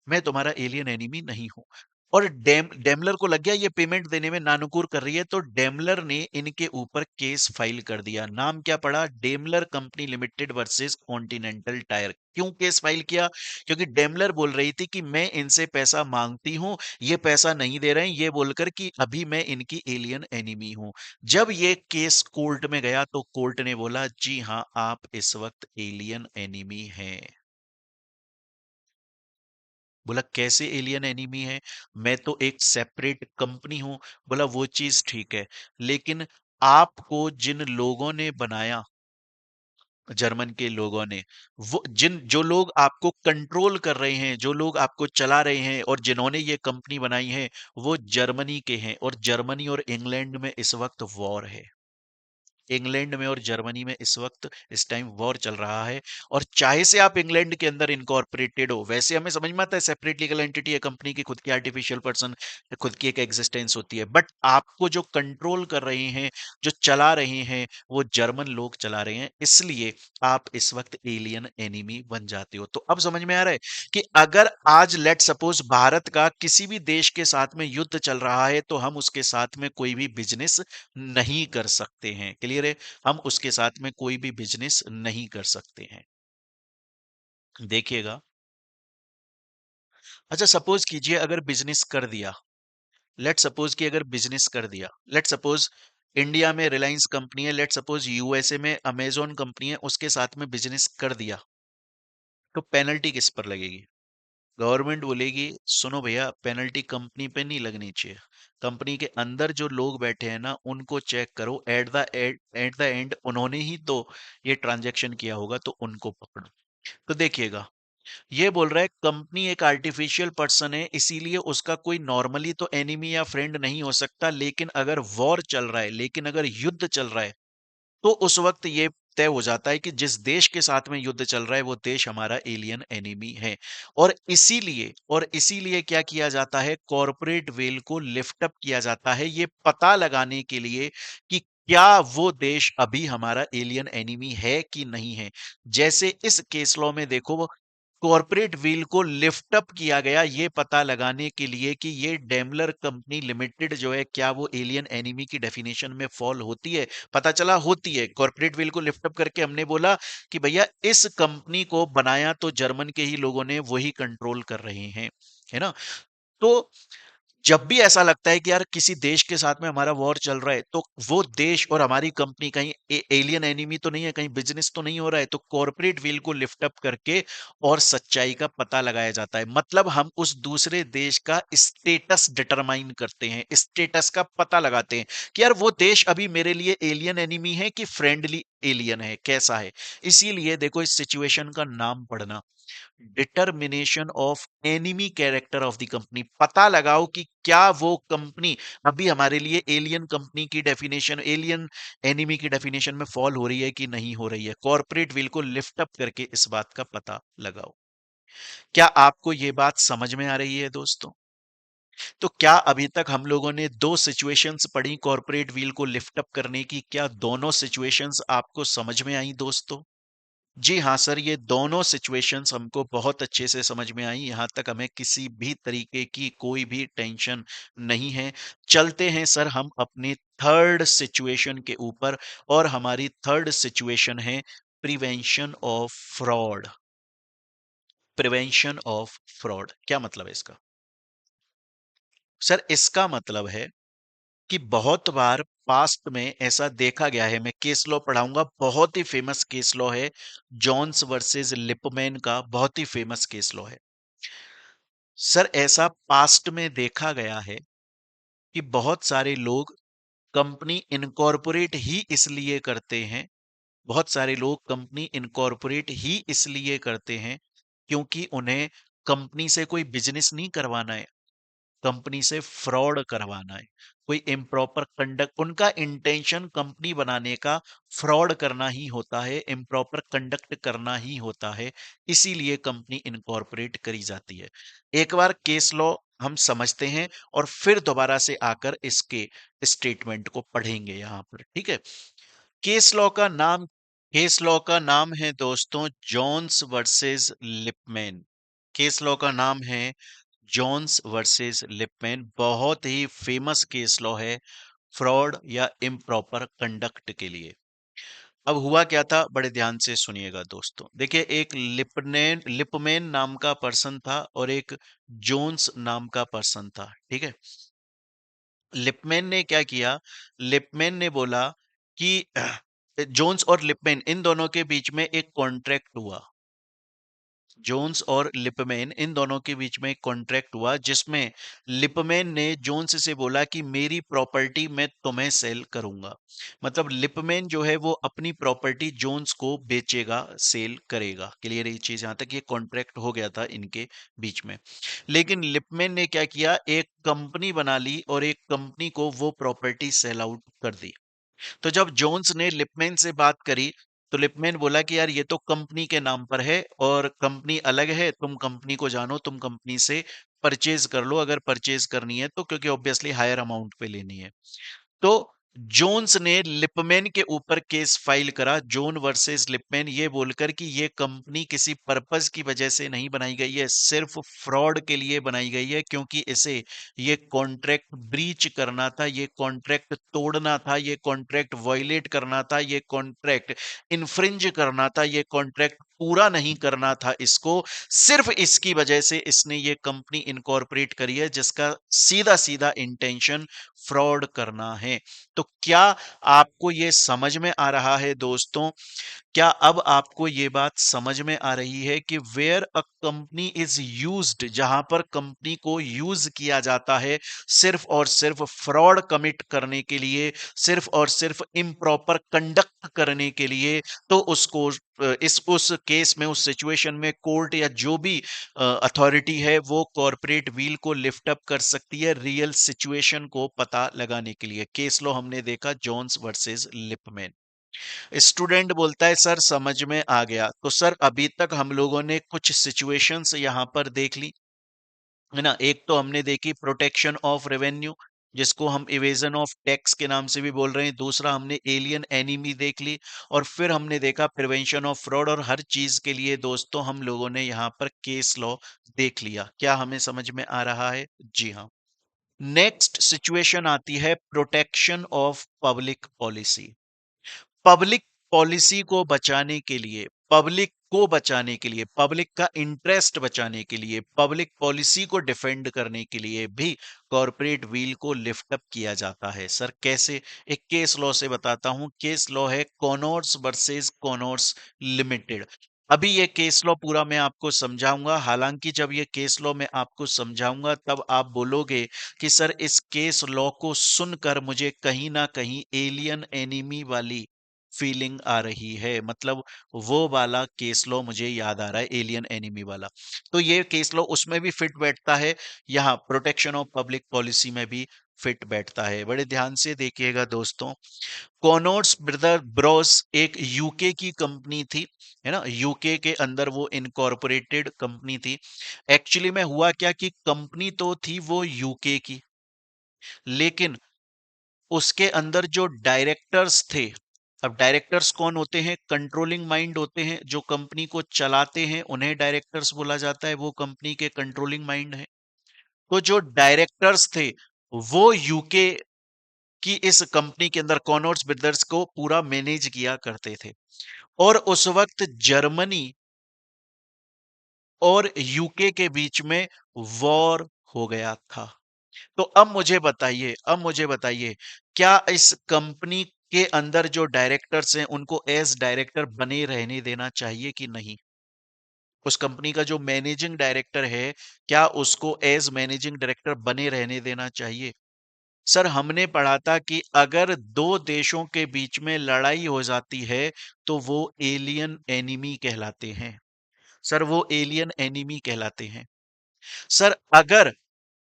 मैं तुम्हारा एलियन एनिमी नहीं हूं। और डेमलर को लग गया ये पेमेंट देने में नानुकुर कर रही है, तो डेमलर ने इनके ऊपर केस फाइल कर दिया। नाम क्या पड़ा? Daimler company limited versus continental tyre. क्यों केस फाइल किया? क्योंकि डेमलर बोल रही थी कि मैं इनसे पैसा मांगती हूं, ये पैसा नहीं दे रहे हैं, ये बोलकर कि अभी मैं इनकी एलियन एनिमी हूं। जब ये केस कोर्ट में गया तो कोर्ट ने बोला जी हां, आप इस वक्त एलियन एनिमी हैं। बोला कैसे एलियन एनिमी है? मैं तो एक सेपरेट कंपनी हूं। बोला वो चीज ठीक है, लेकिन आपको जिन लोगों ने बनाया, जर्मन के लोगों ने, वो जिन जो लोग आपको कंट्रोल कर रहे हैं, जो लोग आपको चला रहे हैं और जिन्होंने ये कंपनी बनाई है, वो जर्मनी के हैं, और जर्मनी और इंग्लैंड में इस वक्त वॉर है। इंग्लैंड में और जर्मनी में इस वक्त इस टाइम वॉर चल रहा है। और चाहे से आप इंग्लैंड के अंदर इनकॉर्पोरेटेड हो, वैसे हमें समझ में आता है सेपरेट लीगल एंटिटी है, कंपनी की खुद की आर्टिफिशियल पर्सन, खुद की एक एग्जिस्टेंस होती है, बट आपको जो कंट्रोल कर रहे हैं, जो चला रहे हैं, वो जर्मन लोग चला रहे हैं, इसलिए आप इस वक्त एलियन एनिमी बन जाते हो। तो अब समझ में आ रहा है कि अगर आज लेट सपोज भारत का किसी भी देश के साथ में युद्ध चल रहा है, तो हम उसके साथ में कोई भी बिजनेस नहीं कर सकते हैं। क्लियर है? हम उसके साथ में कोई भी बिजनेस नहीं कर सकते हैं। देखिएगा, अच्छा सपोज कीजिए अगर बिजनेस कर दिया, लेट सपोज कि अगर बिजनेस कर दिया, लेट सपोज इंडिया में रिलायंस कंपनी है, लेट सपोज यूएसए में अमेजोन कंपनी है, उसके साथ में बिजनेस कर दिया, तो पेनल्टी किस पर लगेगी? गवर्नमेंट बोलेगी सुनो भैया, पेनल्टी कंपनी पे नहीं लगनी चाहिए, कंपनी के अंदर जो लोग बैठे हैं ना उनको चेक करो, एट द एंड उन्होंने ही तो ये ट्रांजैक्शन किया होगा, तो उनको पकड़ो। तो देखिएगा, ये बोल रहा है कंपनी एक आर्टिफिशियल पर्सन है, इसीलिए उसका कोई नॉर्मली तो एनिमी या फ्रेंड नहीं हो सकता, लेकिन अगर वॉर चल रहा है, लेकिन अगर युद्ध चल रहा है, तो उस वक्त ये तय हो जाता है कि जिस देश के साथ में युद्ध चल रहा है वो देश हमारा एलियन एनिमी है। और इसीलिए क्या किया जाता है, कॉरपोरेट वेल को लिफ्ट अप किया जाता है, ये पता लगाने के लिए कि क्या वो देश अभी हमारा एलियन एनिमी है कि नहीं है। जैसे इस केस लॉ में देखो, कॉरपोरेट व्हील को लिफ्ट अप किया गया ये पता लगाने के लिए कि ये डेमलर कंपनी लिमिटेड जो है, क्या वो एलियन एनिमी की डेफिनेशन में फॉल होती है। पता चला होती है। कॉरपोरेट व्हील को लिफ्ट अप करके हमने बोला कि भैया इस कंपनी को बनाया तो जर्मन के ही लोगों ने, वही कंट्रोल कर रहे हैं, है ना। तो जब भी ऐसा लगता है कि यार किसी देश के साथ में हमारा वॉर चल रहा है, तो वो देश और हमारी कंपनी कहीं एलियन एनिमी तो नहीं है, कहीं बिजनेस तो नहीं हो रहा है, तो कॉर्पोरेट व्हील को लिफ्ट अप करके और सच्चाई का पता लगाया जाता है। मतलब हम उस दूसरे देश का स्टेटस डिटरमाइन करते हैं, स्टेटस का पता लगाते हैं कि यार वो देश अभी मेरे लिए एलियन एनिमी है कि फ्रेंडली एलियन है, कैसा है। इसीलिए देखो इस सिचुएशन का नाम पढ़ना, determination of enemy character of the company. पता लगाओ कि क्या वो कंपनी अभी हमारे लिए एलियन कंपनी की डेफिनेशन, एलियन एनिमी की डेफिनेशन में फॉल हो रही है कि नहीं हो रही है। कॉर्पोरेट विल को लिफ्ट अप करके इस बात का पता लगाओ। क्या आपको ये बात समझ में आ रही है दोस्तों? तो क्या अभी तक हम लोगों ने दो सिचुएशंस पढ़ी कॉर्पोरेट व्हील को लिफ्ट अप करने की, क्या दोनों सिचुएशंस आपको समझ में आई दोस्तों? जी हाँ सर, ये दोनों सिचुएशंस हमको बहुत अच्छे से समझ में आई। यहाँ तक हमें किसी भी तरीके की कोई भी टेंशन नहीं है। चलते हैं सर हम अपनी थर्ड सिचुएशन के ऊपर, और हमारी थर्ड सिचुएशन है prevention of fraud. Prevention of fraud क्या मतलब है इसका? सर इसका मतलब है कि बहुत बार पास्ट में ऐसा देखा गया है, मैं केस लॉ पढ़ाऊंगा, बहुत ही फेमस केस लॉ है, जॉन्स वर्सेस लिपमैन का बहुत ही फेमस केस लॉ है। सर ऐसा पास्ट में देखा गया है कि बहुत सारे लोग कंपनी इनकॉर्पोरेट ही इसलिए करते हैं, बहुत सारे लोग कंपनी इनकॉर्पोरेट ही इसलिए करते हैं क्योंकि उन्हें कंपनी से कोई बिजनेस नहीं करवाना है, कंपनी से फ्रॉड करवाना है, कोई इम्प्रॉपर कंडक्ट, उनका इंटेंशन कंपनी बनाने का फ्रॉड करना ही होता है, इम्प्रॉपर कंडक्ट करना ही होता है। इसीलिए कंपनी इनकॉर्पोरेट करी जाती है। एक बार केस लॉ हम समझते हैं और फिर दोबारा से आकर इसके स्टेटमेंट को पढ़ेंगे यहां पर, ठीक है। केस लॉ का नाम, केस लॉ का नाम है दोस्तों Jones versus Lipman. Case law का नाम है जॉन्स वर्सेस लिपमैन, बहुत ही फेमस केस लॉ है फ्रॉड या इम्प्रॉपर कंडक्ट के लिए। अब हुआ क्या था, बड़े ध्यान से सुनिएगा दोस्तों। देखिए एक लिपमैन नाम का पर्सन था और एक जोन्स नाम का पर्सन था, ठीक है। लिपमैन ने क्या किया, लिपमैन ने बोला कि जोन्स और लिपमैन इन दोनों के बीच में एक कॉन्ट्रैक्ट हुआ, जोन्स और लिपमैन इन दोनों के बीच में एक कॉन्ट्रैक्ट हुआ जिसमें लिपमैन ने जोन्स से बोला कि मेरी प्रॉपर्टी मैं तुम्हें सेल करूंगा। मतलब लिपमैन जो है वो अपनी प्रॉपर्टी जोन्स को बेचेगा, सेल करेगा। क्लियर है ये चीज? यहां तक ये कॉन्ट्रैक्ट हो गया था इनके बीच में। लेकिन लिपमैन ने क्या किया, एक कंपनी बना ली और एक कंपनी को वो प्रॉपर्टी सेल आउट कर दी। तो जब जोन्स ने लिपमैन से बात करी, तो लिपमैन बोला कि यार ये तो कंपनी के नाम पर है और कंपनी अलग है, तुम कंपनी को जानो, तुम कंपनी से परचेज कर लो अगर परचेज करनी है तो, क्योंकि ऑब्वियसली हायर अमाउंट पे लेनी है। तो जोन्स ने लिपमैन के ऊपर केस फाइल करा, जोन वर्सेस लिपमैन, ये बोलकर कि ये कंपनी किसी पर्पस की वजह से नहीं बनाई गई है, सिर्फ फ्रॉड के लिए बनाई गई है, क्योंकि इसे ये कॉन्ट्रैक्ट ब्रीच करना था, ये कॉन्ट्रैक्ट तोड़ना था, ये कॉन्ट्रैक्ट वायलेट करना था, ये कॉन्ट्रैक्ट इन्फ्रिंज करना था, ये कॉन्ट्रैक्ट पूरा नहीं करना था इसको। सिर्फ इसकी वजह से इसने ये कंपनी इनकॉर्पोरेट करी है, जिसका सीधा सीधा इंटेंशन फ्रॉड करना है। तो क्या आपको ये समझ में आ रहा है दोस्तों? क्या अब आपको ये बात समझ में आ रही है कि where a company is used, जहां पर कंपनी को यूज किया जाता है सिर्फ और सिर्फ फ्रॉड कमिट करने के लिए, सिर्फ और सिर्फ इम्प्रॉपर कंडक्ट करने के लिए, तो उसको इस उस केस में, उस सिचुएशन में कोर्ट या जो भी अथॉरिटी है वो कॉर्पोरेट व्हील को लिफ्ट अप कर सकती है रियल सिचुएशन को पता लगाने के लिए। केस लो हमने देखा जोन्स वर्सेस लिपमैन। स्टूडेंट बोलता है सर समझ में आ गया। तो सर अभी तक हम लोगों ने कुछ सिचुएशंस यहां पर देख ली है ना। एक तो हमने देखी प्रोटेक्शन ऑफ रेवेन्यू, जिसको हम इवेजन ऑफ टैक्स के नाम से भी बोल रहे हैं। दूसरा हमने एलियन एनिमी देख ली, और फिर हमने देखा प्रिवेंशन ऑफ फ्रॉड। और हर चीज के लिए दोस्तों हम लोगों ने यहाँ पर केस लॉ देख लिया। क्या हमें समझ में आ रहा है? जी हाँ। नेक्स्ट सिचुएशन आती है protection of public policy. Public policy को बचाने के लिए, पब्लिक को बचाने के लिए, पब्लिक का इंटरेस्ट बचाने के लिए, पब्लिक पॉलिसी को डिफेंड करने के लिए भी कॉर्पोरेट व्हील को लिफ्ट अप किया जाता है। सर कैसे? एक केस लॉ से बताता हूं। केस लॉ है कॉनॉर्स वर्सेस कॉनॉर्स लिमिटेड। अभी ये केस लॉ पूरा मैं आपको समझाऊंगा। हालांकि जब ये केस लॉ मैं आपको समझाऊंगा तब आप बोलोगे कि सर इस केस लॉ को सुनकर मुझे कहीं ना कहीं एलियन एनिमी वाली फीलिंग आ रही है, मतलब वो वाला केस लॉ मुझे याद आ रहा है, एलियन एनिमी वाला। तो ये केस लॉ उसमें भी फिट बैठता है, यहाँ प्रोटेक्शन ऑफ पब्लिक पॉलिसी में भी फिट बैठता है। बड़े ध्यान से देखिएगा दोस्तों। कॉनॉर्स ब्रदर ब्रोस एक यूके की कंपनी थी, है ना। यूके के अंदर वो इनकॉर्पोरेटेड कंपनी थी। एक्चुअली में हुआ क्या कि कंपनी तो थी वो यूके की, लेकिन उसके अंदर जो डायरेक्टर्स थे, अब डायरेक्टर्स कौन होते हैं? कंट्रोलिंग माइंड होते हैं, जो कंपनी को चलाते हैं उन्हें डायरेक्टर्स बोला जाता है, वो कंपनी के कंट्रोलिंग माइंड है। तो जो डायरेक्टर्स थे वो यूके की इस कंपनी के अंदर कॉनॉर्स ब्रदर्स को पूरा मैनेज किया करते थे। और उस वक्त जर्मनी और यूके के बीच में वॉर हो गया था। तो अब मुझे बताइए, क्या इस कंपनी के अंदर जो डायरेक्टर्स हैं उनको एज डायरेक्टर बने रहने देना चाहिए कि नहीं? उस कंपनी का जो मैनेजिंग डायरेक्टर है, क्या उसको एज मैनेजिंग डायरेक्टर बने रहने देना चाहिए? सर हमने पढ़ा था कि अगर दो देशों के बीच में लड़ाई हो जाती है तो वो एलियन एनिमी कहलाते हैं। सर वो एलियन एनिमी कहलाते हैं। सर अगर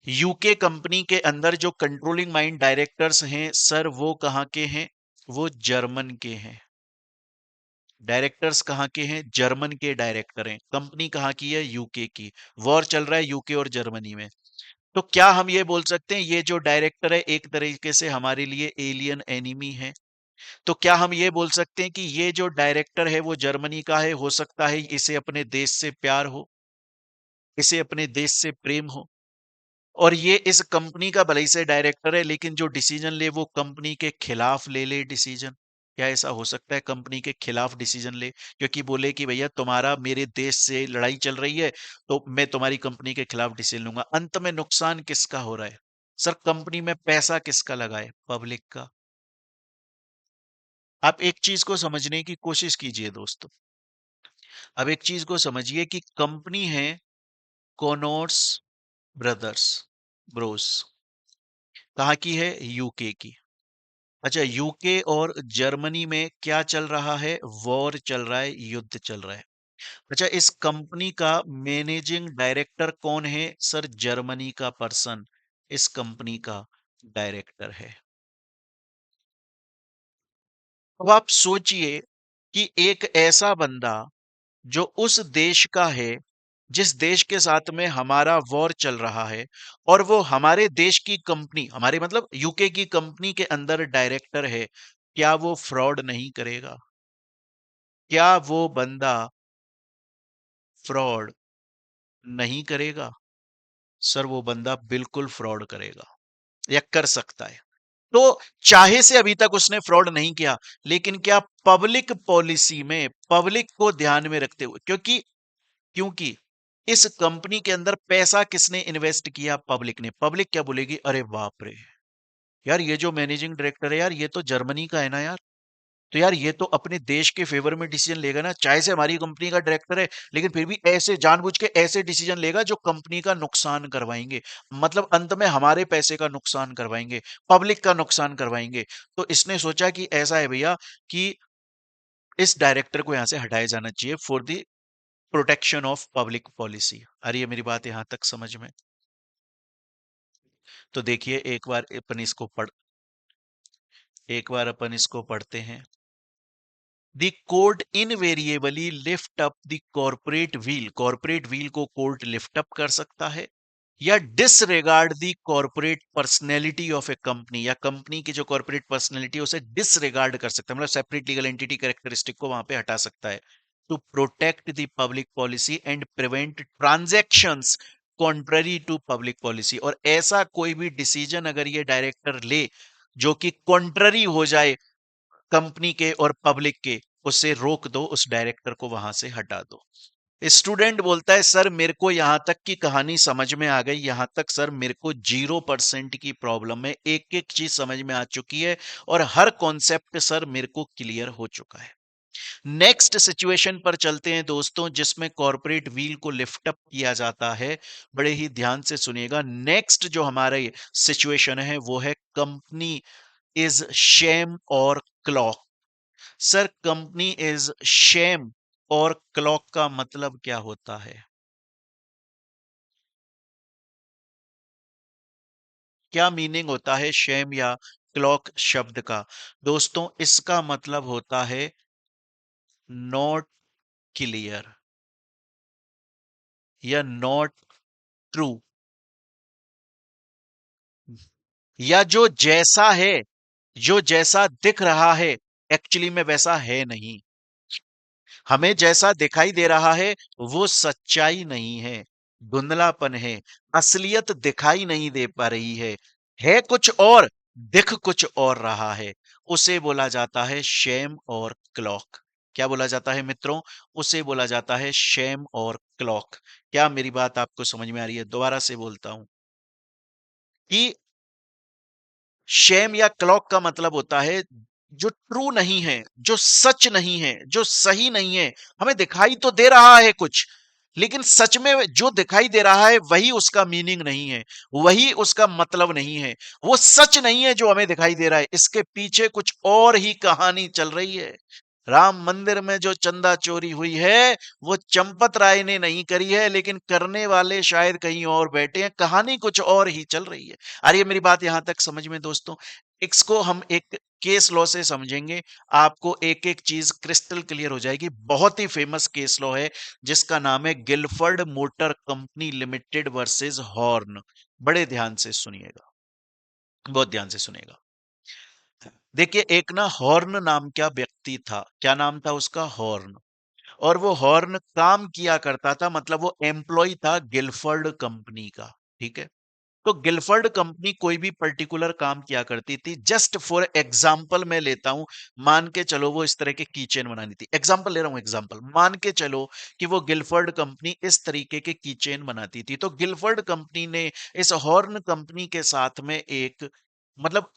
यूके कंपनी के अंदर जो कंट्रोलिंग माइंड डायरेक्टर्स हैं सर, वो कहां के हैं? वो जर्मन के हैं। डायरेक्टर्स कहां के हैं? जर्मन के डायरेक्टर हैं। कंपनी कहां की है? यूके की। वॉर चल रहा है यूके और जर्मनी में। तो क्या हम ये बोल सकते हैं ये जो डायरेक्टर है एक तरीके से हमारे लिए एलियन एनिमी है? तो क्या हम ये बोल सकते हैं कि ये जो डायरेक्टर है वो जर्मनी का है? हो सकता है इसे अपने देश से प्यार हो, इसे अपने देश से प्रेम हो, और ये इस कंपनी का भले ही से डायरेक्टर है लेकिन जो डिसीजन ले वो कंपनी के खिलाफ ले ले डिसीजन। क्या ऐसा हो सकता है कंपनी के खिलाफ डिसीजन ले, क्योंकि बोले कि भैया तुम्हारा मेरे देश से लड़ाई चल रही है तो मैं तुम्हारी कंपनी के खिलाफ डिसीजन लूंगा? अंत में नुकसान किसका हो रहा है? सर कंपनी में पैसा किसका लगा है? पब्लिक का। आप एक चीज को समझने की कोशिश कीजिए दोस्तों। अब एक चीज को समझिए कि कंपनी है कॉनोर्स ब्रदर्स, ब्रोस, कहाँ की है? यूके की। अच्छा, यूके और जर्मनी में क्या चल रहा है? वॉर चल रहा है, युद्ध चल रहा है। अच्छा, इस कंपनी का मैनेजिंग डायरेक्टर कौन है? सर जर्मनी का पर्सन इस कंपनी का डायरेक्टर है। अब आप सोचिए कि एक ऐसा बंदा जो उस देश का है जिस देश के साथ में हमारा वॉर चल रहा है, और वो हमारे देश की कंपनी, हमारे मतलब यूके की कंपनी के अंदर डायरेक्टर है, क्या वो फ्रॉड नहीं करेगा? क्या वो बंदा फ्रॉड नहीं करेगा? सर वो बंदा बिल्कुल फ्रॉड करेगा या कर सकता है। तो चाहे से अभी तक उसने फ्रॉड नहीं किया, लेकिन क्या पब्लिक पॉलिसी में पब्लिक को ध्यान में रखते हुए, क्योंकि क्योंकि इस कंपनी के अंदर पैसा किसने इन्वेस्ट किया? पब्लिक ने। पब्लिक क्या बोलेगी? अरे बाप रे यार, ये जो मैनेजिंग डायरेक्टर है यार, ये तो जर्मनी का है ना यार, तो यार ये तो अपने देश के फेवर में डिसीजन लेगा ना, चाहे से हमारी कंपनी का डायरेक्टर है, लेकिन फिर भी ऐसे जानबूझ के ऐसे डिसीजन लेगा जो कंपनी का नुकसान करवाएंगे, मतलब अंत में हमारे पैसे का नुकसान करवाएंगे, पब्लिक का नुकसान करवाएंगे। तो इसने सोचा कि ऐसा है भैया कि इस डायरेक्टर को यहां से हटाया जाना चाहिए for the protection of public policy. आ रही है मेरी बात यहां तक समझ में? तो देखिए एक बार अपन इसको पढ़ते हैं। The court invariably lift up the corporate wheel को कोर्ट लिफ्ट अप कर सकता है, या disregard the corporate personality of A company, या कंपनी की जो कॉर्पोरेट पर्सनैलिटी है उसे डिसरिगार्ड कर सकता है, मतलब सेपरेट लीगल एंटिटी कैरेक्टरिस्टिक को वहां पे हटा सकता है, to protect the public policy and prevent transactions contrary to public policy. और ऐसा कोई भी डिसीजन अगर ये डायरेक्टर ले जो कि कॉन्ट्ररी हो जाए कंपनी के और पब्लिक के, उसे रोक दो, उस डायरेक्टर को वहां से हटा दो। स्टूडेंट बोलता है सर मेरे को यहां तक की कहानी समझ में आ गई, यहां तक सर मेरे को 0% की प्रॉब्लम है, एक एक चीज समझ में आ चुकी है और हर कॉन्सेप्ट सर मेरे को क्लियर हो चुका है। नेक्स्ट सिचुएशन पर चलते हैं दोस्तों, जिसमें कॉर्पोरेट व्हील को लिफ्ट अप किया जाता है। बड़े ही ध्यान से सुनिएगा। नेक्स्ट जो हमारा सिचुएशन है वो है कंपनी इज शेम और clock. Sir company is shame और क्लॉक का मतलब क्या होता है? क्या मीनिंग होता है शेम या क्लॉक शब्द का? दोस्तों इसका मतलब होता है नॉट क्लियर या नॉट ट्रू, या जो जैसा है, जो जैसा दिख रहा है एक्चुअली में वैसा है नहीं। हमें जैसा दिखाई दे रहा है वो सच्चाई नहीं है, धुंधलापन है, असलियत दिखाई नहीं दे पा रही है कुछ और, दिख कुछ और रहा है। उसे बोला जाता है शेम और क्लॉक। क्या बोला जाता है मित्रों? उसे बोला जाता है शेम और क्लॉक। क्या मेरी बात आपको समझ में आ रही है? दोबारा से बोलता हूं कि शेम या क्लॉक का मतलब होता है जो ट्रू नहीं है, जो सच नहीं है, जो सही नहीं है। हमें दिखाई तो दे रहा है कुछ, लेकिन सच में जो दिखाई दे रहा है वही उसका मीनिंग नहीं है, वही उसका मतलब नहीं है, वो सच नहीं है जो हमें दिखाई दे रहा है, इसके पीछे कुछ और ही कहानी चल रही है। राम मंदिर में जो चंदा चोरी हुई है वो चंपत राय ने नहीं करी है, लेकिन करने वाले शायद कहीं और बैठे हैं, कहानी कुछ और ही चल रही है। अरे मेरी बात यहां तक समझ में दोस्तों? इसको हम एक केस लॉ से समझेंगे, आपको एक एक चीज क्रिस्टल क्लियर हो जाएगी। बहुत ही फेमस केस लॉ है जिसका नाम है Gilford motor company limited versus horn. बड़े ध्यान से सुनिएगा, बहुत ध्यान से सुनिएगा। देखिए एक ना हॉर्न नाम का व्यक्ति था। क्या नाम था उसका? हॉर्न। और वो हॉर्न काम किया करता था, मतलब वो एम्प्लॉय था गिलफर्ड कंपनी का। ठीक है। तो गिलफर्ड कंपनी कोई भी पर्टिकुलर काम किया करती थी। जस्ट फॉर एग्जाम्पल मैं लेता हूं, मान के चलो वो इस तरह के कीचेन बनानी थी। एग्जाम्पल ले रहा हूं, एग्जाम्पल मान के चलो कि वो गिलफर्ड कंपनी इस तरीके के कीचेन बनाती थी। तो गिलफर्ड कंपनी ने इस हॉर्न कंपनी के साथ में एक, मतलब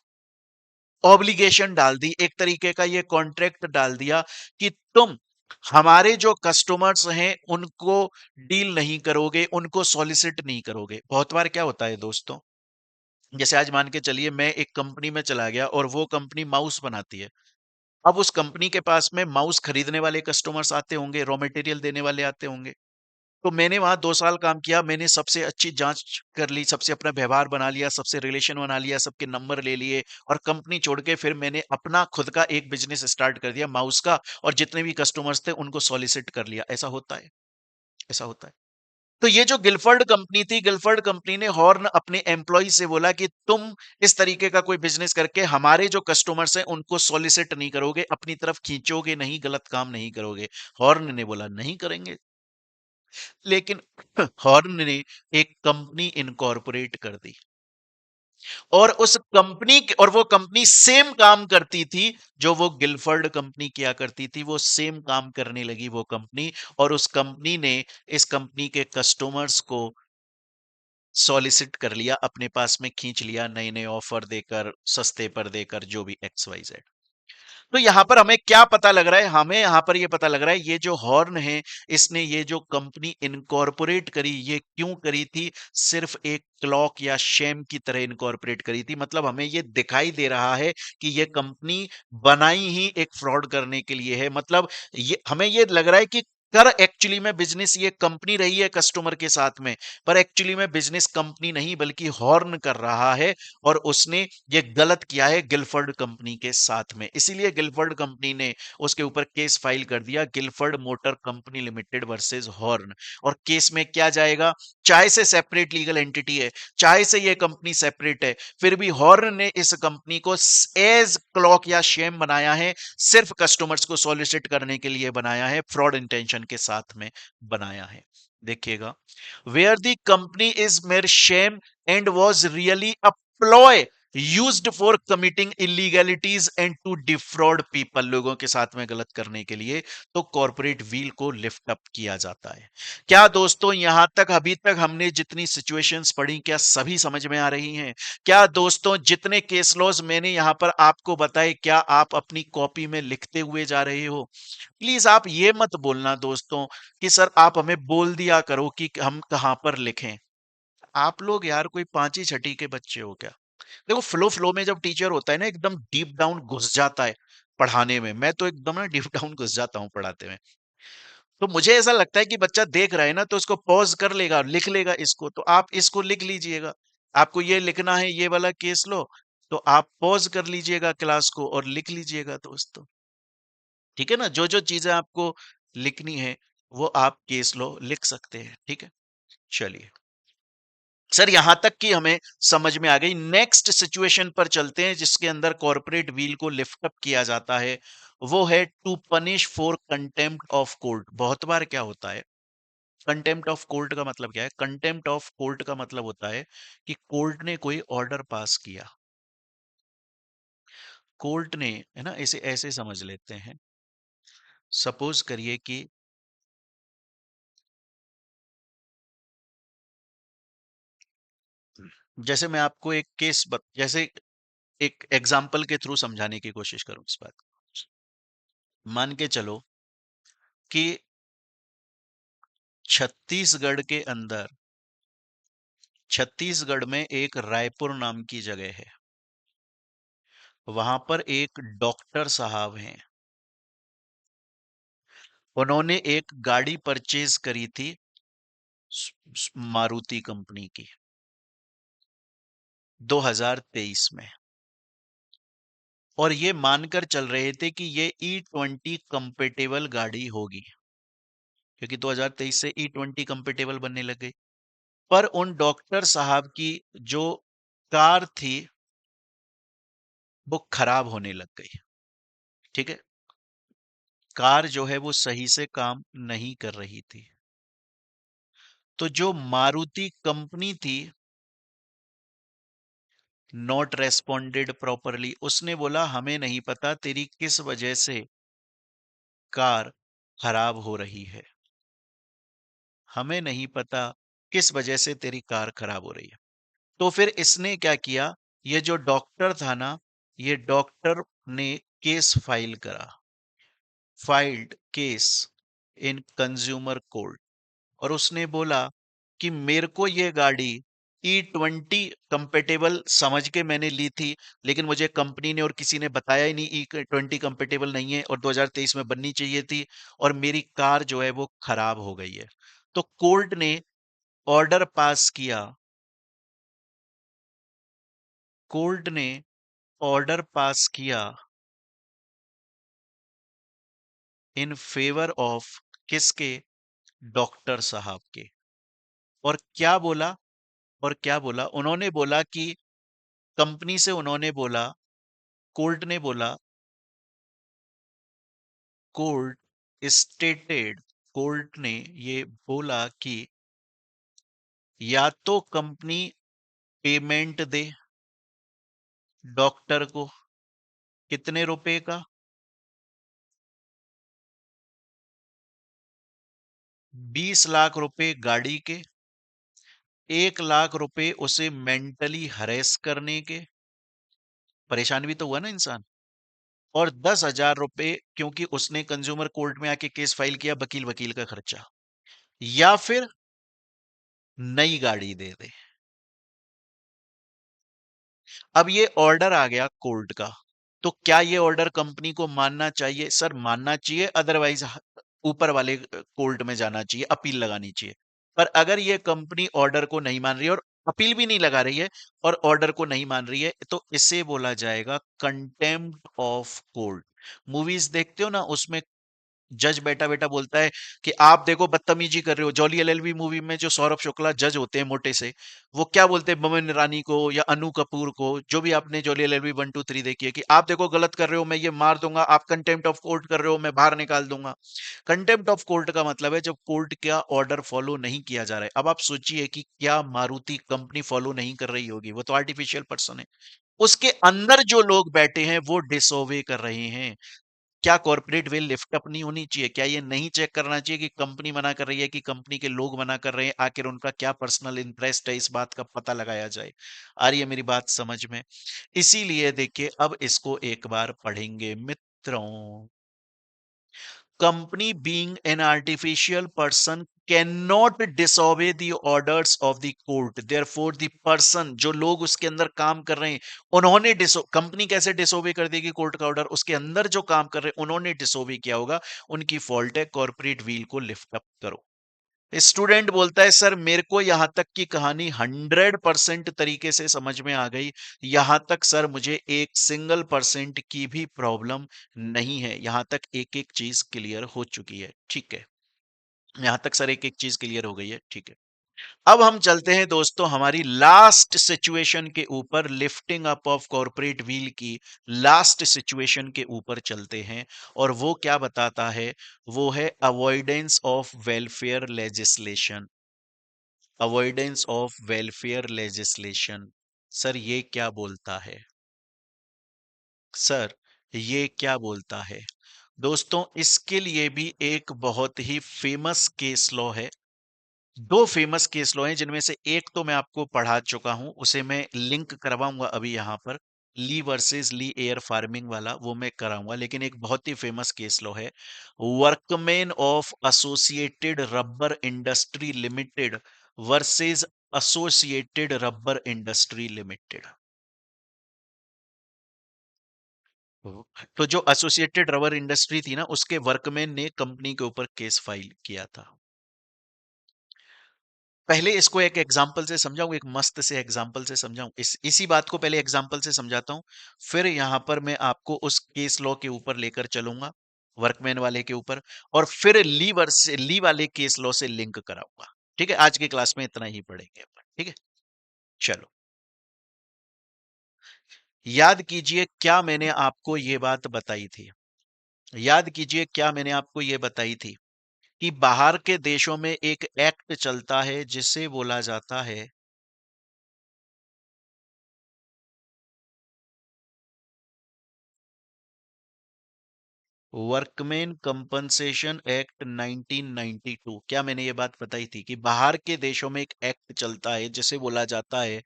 ऑब्लिगेशन डाल दी, एक तरीके का ये कॉन्ट्रैक्ट डाल दिया कि तुम हमारे जो कस्टमर्स हैं उनको डील नहीं करोगे, उनको सॉलिसिट नहीं करोगे। बहुत बार क्या होता है दोस्तों, जैसे आज मान के चलिए मैं एक कंपनी में चला गया और वो कंपनी माउस बनाती है। अब उस कंपनी के पास में माउस खरीदने वाले कस्टमर्स आते होंगे, रॉ मटेरियल देने वाले आते होंगे। तो मैंने वहां 2 साल काम किया, मैंने सबसे अच्छी जांच कर ली, सबसे अपना व्यवहार बना लिया, सबसे रिलेशन बना लिया, सबके नंबर ले लिए, और कंपनी छोड़ के फिर मैंने अपना खुद का एक बिजनेस स्टार्ट कर दिया माउस का, और जितने भी कस्टमर्स थे उनको सॉलिसिट कर लिया। ऐसा होता है, ऐसा होता है। तो ये जो गिलफर्ड कंपनी थी, गिलफर्ड कंपनी ने हॉर्न अपने एम्प्लॉय से बोला कि तुम इस तरीके का कोई बिजनेस करके हमारे जो कस्टमर्स हैं उनको सॉलिसिट नहीं करोगे, अपनी तरफ खींचोगे नहीं, गलत काम नहीं करोगे। हॉर्न ने बोला नहीं करेंगे, लेकिन हॉर्न ने एक कंपनी इनकॉर्पोरेट कर दी, और उस कंपनी और वो कंपनी सेम काम करती थी जो वो गिलफर्ड कंपनी किया करती थी, वो सेम काम करने लगी वो कंपनी। और उस कंपनी ने इस कंपनी के कस्टमर्स को सॉलिसिट कर लिया, अपने पास में खींच लिया, नए नए ऑफर देकर, सस्ते पर देकर, जो भी एक्स वाई जेड। तो यहां पर हमें क्या पता लग रहा है? हमें यहां पर यह पता लग रहा है, ये जो हॉर्न है, इसने ये जो कंपनी इनकॉर्पोरेट करी, ये क्यों करी थी? सिर्फ एक क्लॉक या शेम की तरह इनकॉर्पोरेट करी थी। मतलब हमें ये दिखाई दे रहा है कि ये कंपनी बनाई ही एक फ्रॉड करने के लिए है। मतलब ये हमें ये लग रहा है कि कर एक्चुअली में बिजनेस ये कंपनी रही है कस्टमर के साथ में, पर एक्चुअली में बिजनेस कंपनी नहीं बल्कि हॉर्न कर रहा है, और उसने ये गलत किया है गिलफर्ड कंपनी के साथ में। इसीलिए गिलफर्ड कंपनी ने उसके ऊपर केस फाइल कर दिया, Gilford motor company limited versus horn. और केस में क्या जाएगा? चाहे से सेपरेट लीगल एंटिटी है, चाहे से ये कंपनी सेपरेट है, फिर भी हॉर्न ने इस कंपनी को एज क्लॉक या शेम बनाया है, सिर्फ कस्टमर्स को सॉलिसिट करने के लिए बनाया है, फ्रॉड इंटेंशन के साथ में बनाया है। देखिएगा, where the company is mere shame and was really a ploy used for committing illegalities and to defraud people, लोगों के साथ में गलत करने के लिए तो कॉर्पोरेट व्हील को लिफ्ट अप किया जाता है। क्या दोस्तों, यहां तक अभी तक हमने जितनी सिचुएशंस पढ़ी, क्या सभी समझ में आ रही हैं? क्या दोस्तों, जितने केस लॉज मैंने यहां पर आपको बताए, क्या आप अपनी कॉपी में लिखते हुए जा रहे हो? प्लीज आप ये मत बोलना दोस्तों कि सर आप हमें बोल दिया करो कि हम कहां पर लिखें। आप लोग यार कोई पांचवी छठी के बच्चे हो क्या? देखो, फ्लो फ्लो में जब टीचर होता है ना, एकदम डीप डाउन घुस जाता है पढ़ाने में। मैं तो एकदम ना डीप डाउन घुस जाता हूँ पढ़ाते में। तो मुझे ऐसा लगता है कि बच्चा देख रहा है ना, तो इसको पॉज कर लेगा, लिख लेगा इसको। तो आप इसको लिख लीजिएगा। आपको ये लिखना है, ये वाला केस लो, तो आप पॉज कर लीजिएगा क्लास को और लिख लीजिएगा दोस्तों। ठीक है ना? जो जो चीजें आपको लिखनी है वो आप केस लो लिख सकते हैं। ठीक है, चलिए सर, यहां तक कि हमें समझ में आ गई। नेक्स्ट सिचुएशन पर चलते हैं जिसके अंदर कॉर्पोरेट व्हील को लिफ्ट अप किया जाता है। वो है to punish for contempt of court. बहुत बार क्या होता है, कंटेम्प्ट ऑफ कोर्ट का मतलब क्या है? कंटेम्प्ट ऑफ कोर्ट का मतलब होता है कि कोर्ट ने कोई ऑर्डर पास किया, कोर्ट ने, है ना, इसे ऐसे समझ लेते हैं। सपोज करिए कि जैसे मैं आपको एक जैसे एक एग्जाम्पल के थ्रू समझाने की कोशिश करूं इस बात को। मान के चलो कि छत्तीसगढ़ के अंदर, छत्तीसगढ़ में एक रायपुर नाम की जगह है। वहां पर एक डॉक्टर साहब हैं। उन्होंने एक गाड़ी परचेज करी थी मारुति कंपनी की 2023 में, और ये मानकर चल रहे थे कि ये E20 कंपेटेबल गाड़ी होगी, क्योंकि 2023 से E20 कंपेटेबल बनने लग गई। पर उन डॉक्टर साहब की जो कार थी वो खराब होने लग गई। ठीक है, कार जो है वो सही से काम नहीं कर रही थी। तो जो मारुति कंपनी थी, नॉट रेस्पोंडेड प्रॉपरली, उसने बोला हमें नहीं पता तेरी किस वजह से कार खराब हो रही है, हमें नहीं पता किस वजह से तेरी कार खराब हो रही है। तो फिर इसने क्या किया, ये जो डॉक्टर था ना, ये डॉक्टर ने केस फाइल करा, filed case in consumer court. और उसने बोला कि मेरे को ये गाड़ी E20 कंपेटेबल समझ के मैंने ली थी, लेकिन मुझे कंपनी ने और किसी ने बताया ही नहीं E20 कंपेटेबल नहीं है और 2023 में बननी चाहिए थी, और मेरी कार जो है वो खराब हो गई है। तो कोर्ट ने ऑर्डर पास किया, कोर्ट ने ऑर्डर पास किया इन फेवर ऑफ किसके? डॉक्टर साहब के। और क्या बोला? और क्या बोला उन्होंने? बोला कि कंपनी से उन्होंने बोला, कोर्ट ने बोला, कोर्ट स्टेटेड, कोर्ट ने ये बोला कि या तो कंपनी पेमेंट दे डॉक्टर को, कितने रुपए का? 20 लाख रुपए गाड़ी के, 1 लाख रुपए उसे मेंटली हरेस करने के, परेशान भी तो हुआ ना इंसान, और 10,000 रुपए क्योंकि उसने कंज्यूमर कोर्ट में आके केस फाइल किया, वकील वकील का खर्चा, या फिर नई गाड़ी दे दे। अब ये ऑर्डर आ गया कोर्ट का, तो क्या ये ऑर्डर कंपनी को मानना चाहिए? सर मानना चाहिए, अदरवाइज ऊपर वाले कोर्ट में जाना चाहिए, अपील लगानी चाहिए। पर अगर ये कंपनी ऑर्डर को नहीं मान रही है और अपील भी नहीं लगा रही है और ऑर्डर को नहीं मान रही है, तो इसे बोला जाएगा कंटेम्प्ट ऑफ कोर्ट। मूवीज देखते हो ना, उसमें जज बेटा बेटा बोलता है कि आप देखो बदतमीजी कर रहे हो। जॉली एलएलबी मूवी में जो सौरभ शुक्ला जज होते हैं मोटे से, वो क्या बोलते हैं बमन ईरानी को या अनु कपूर को, जो भी आपने जॉली एलएलबी 1 2 3 देखी है, कि आप देखो गलत कर रहे हो, मैं ये मार दूंगा, आप कंटेम्प्ट ऑफ कोर्ट कर रहे हो, मैं बाहर निकाल दूंगा। कंटेम्प्ट ऑफ कोर्ट का मतलब है जब कोर्ट का ऑर्डर फॉलो नहीं किया जा रहा है। अब आप सोचिए कि क्या मारुति कंपनी फॉलो नहीं कर रही होगी, वो तो आर्टिफिशियल पर्सन है, उसके अंदर जो लोग बैठे हैं वो डिसोवे कर रहे हैं। क्या कॉर्पोरेट वेल लिफ्ट अप नहीं होनी चाहिए? क्या ये नहीं चेक करना चाहिए कि कंपनी मना कर रही है कि कंपनी के लोग मना कर रहे हैं, आखिर उनका क्या पर्सनल इंटरेस्ट है, इस बात का पता लगाया जाए। आ रही है मेरी बात समझ में? इसीलिए देखिए, अब इसको एक बार पढ़ेंगे मित्रों। Company being an artificial person cannot disobey the orders of the court. Therefore the person, जो लोग उसके अंदर काम कर रहे हैं, उन्होंने कंपनी कैसे डिसोबे कर देगी कोर्ट का ऑर्डर? उसके अंदर जो काम कर रहे हैं उन्होंने डिसोबे किया होगा, उनकी फॉल्ट है, कॉर्पोरेट व्हील को लिफ्ट अप करो। स्टूडेंट बोलता है सर मेरे को यहां तक की कहानी 100% तरीके से समझ में आ गई, यहां तक सर मुझे एक सिंगल परसेंट की भी प्रॉब्लम नहीं है, यहां तक एक एक चीज क्लियर हो चुकी है, ठीक है। यहां तक सर एक एक चीज क्लियर हो गई है, ठीक है। अब हम चलते हैं दोस्तों हमारी लास्ट सिचुएशन के ऊपर, lifting up of corporate wheel की लास्ट सिचुएशन के ऊपर चलते हैं। और वो क्या बताता है? वो है avoidance of welfare legislation. Avoidance of welfare legislation. Sir ये क्या बोलता है? सर ये क्या बोलता है? दोस्तों इसके लिए भी एक बहुत ही फेमस केस लॉ है। दो फेमस केस लॉ हैं, जिनमें से एक तो मैं आपको पढ़ा चुका हूं, उसे मैं लिंक करवाऊंगा अभी यहां पर, ली वर्सेस ली एयर फार्मिंग वाला, वो मैं कराऊंगा। लेकिन एक बहुत ही फेमस केस लॉ है, workman of associated rubber industry limited versus associated rubber industry limited. तो जो एसोसिएटेड रबर इंडस्ट्री थी ना, उसके वर्कमैन ने कंपनी के ऊपर केस फाइल किया था। पहले इसको एक एग्जाम्पल से समझाऊं, एक मस्त से एग्जाम्पल से समझाऊं, इसी बात को पहले एग्जाम्पल से समझाता हूं, फिर यहां पर मैं आपको उस केस लॉ के ऊपर लेकर चलूंगा, वर्कमैन वाले के ऊपर, और फिर ली वाले केस लॉ से लिंक कराऊंगा। ठीक है, आज की क्लास में इतना ही पढ़ेंगे अपन, ठीक है। चलो, याद कीजिए क्या मैंने आपको ये बात बताई थी, याद कीजिए क्या मैंने आपको ये बताई थी, कि बाहर के देशों में एक एक्ट चलता है जिसे बोला जाता है वर्कमैन कंपनसेशन एक्ट 1992। क्या मैंने ये बात बताई थी कि बाहर के देशों में एक एक्ट चलता है जिसे बोला जाता है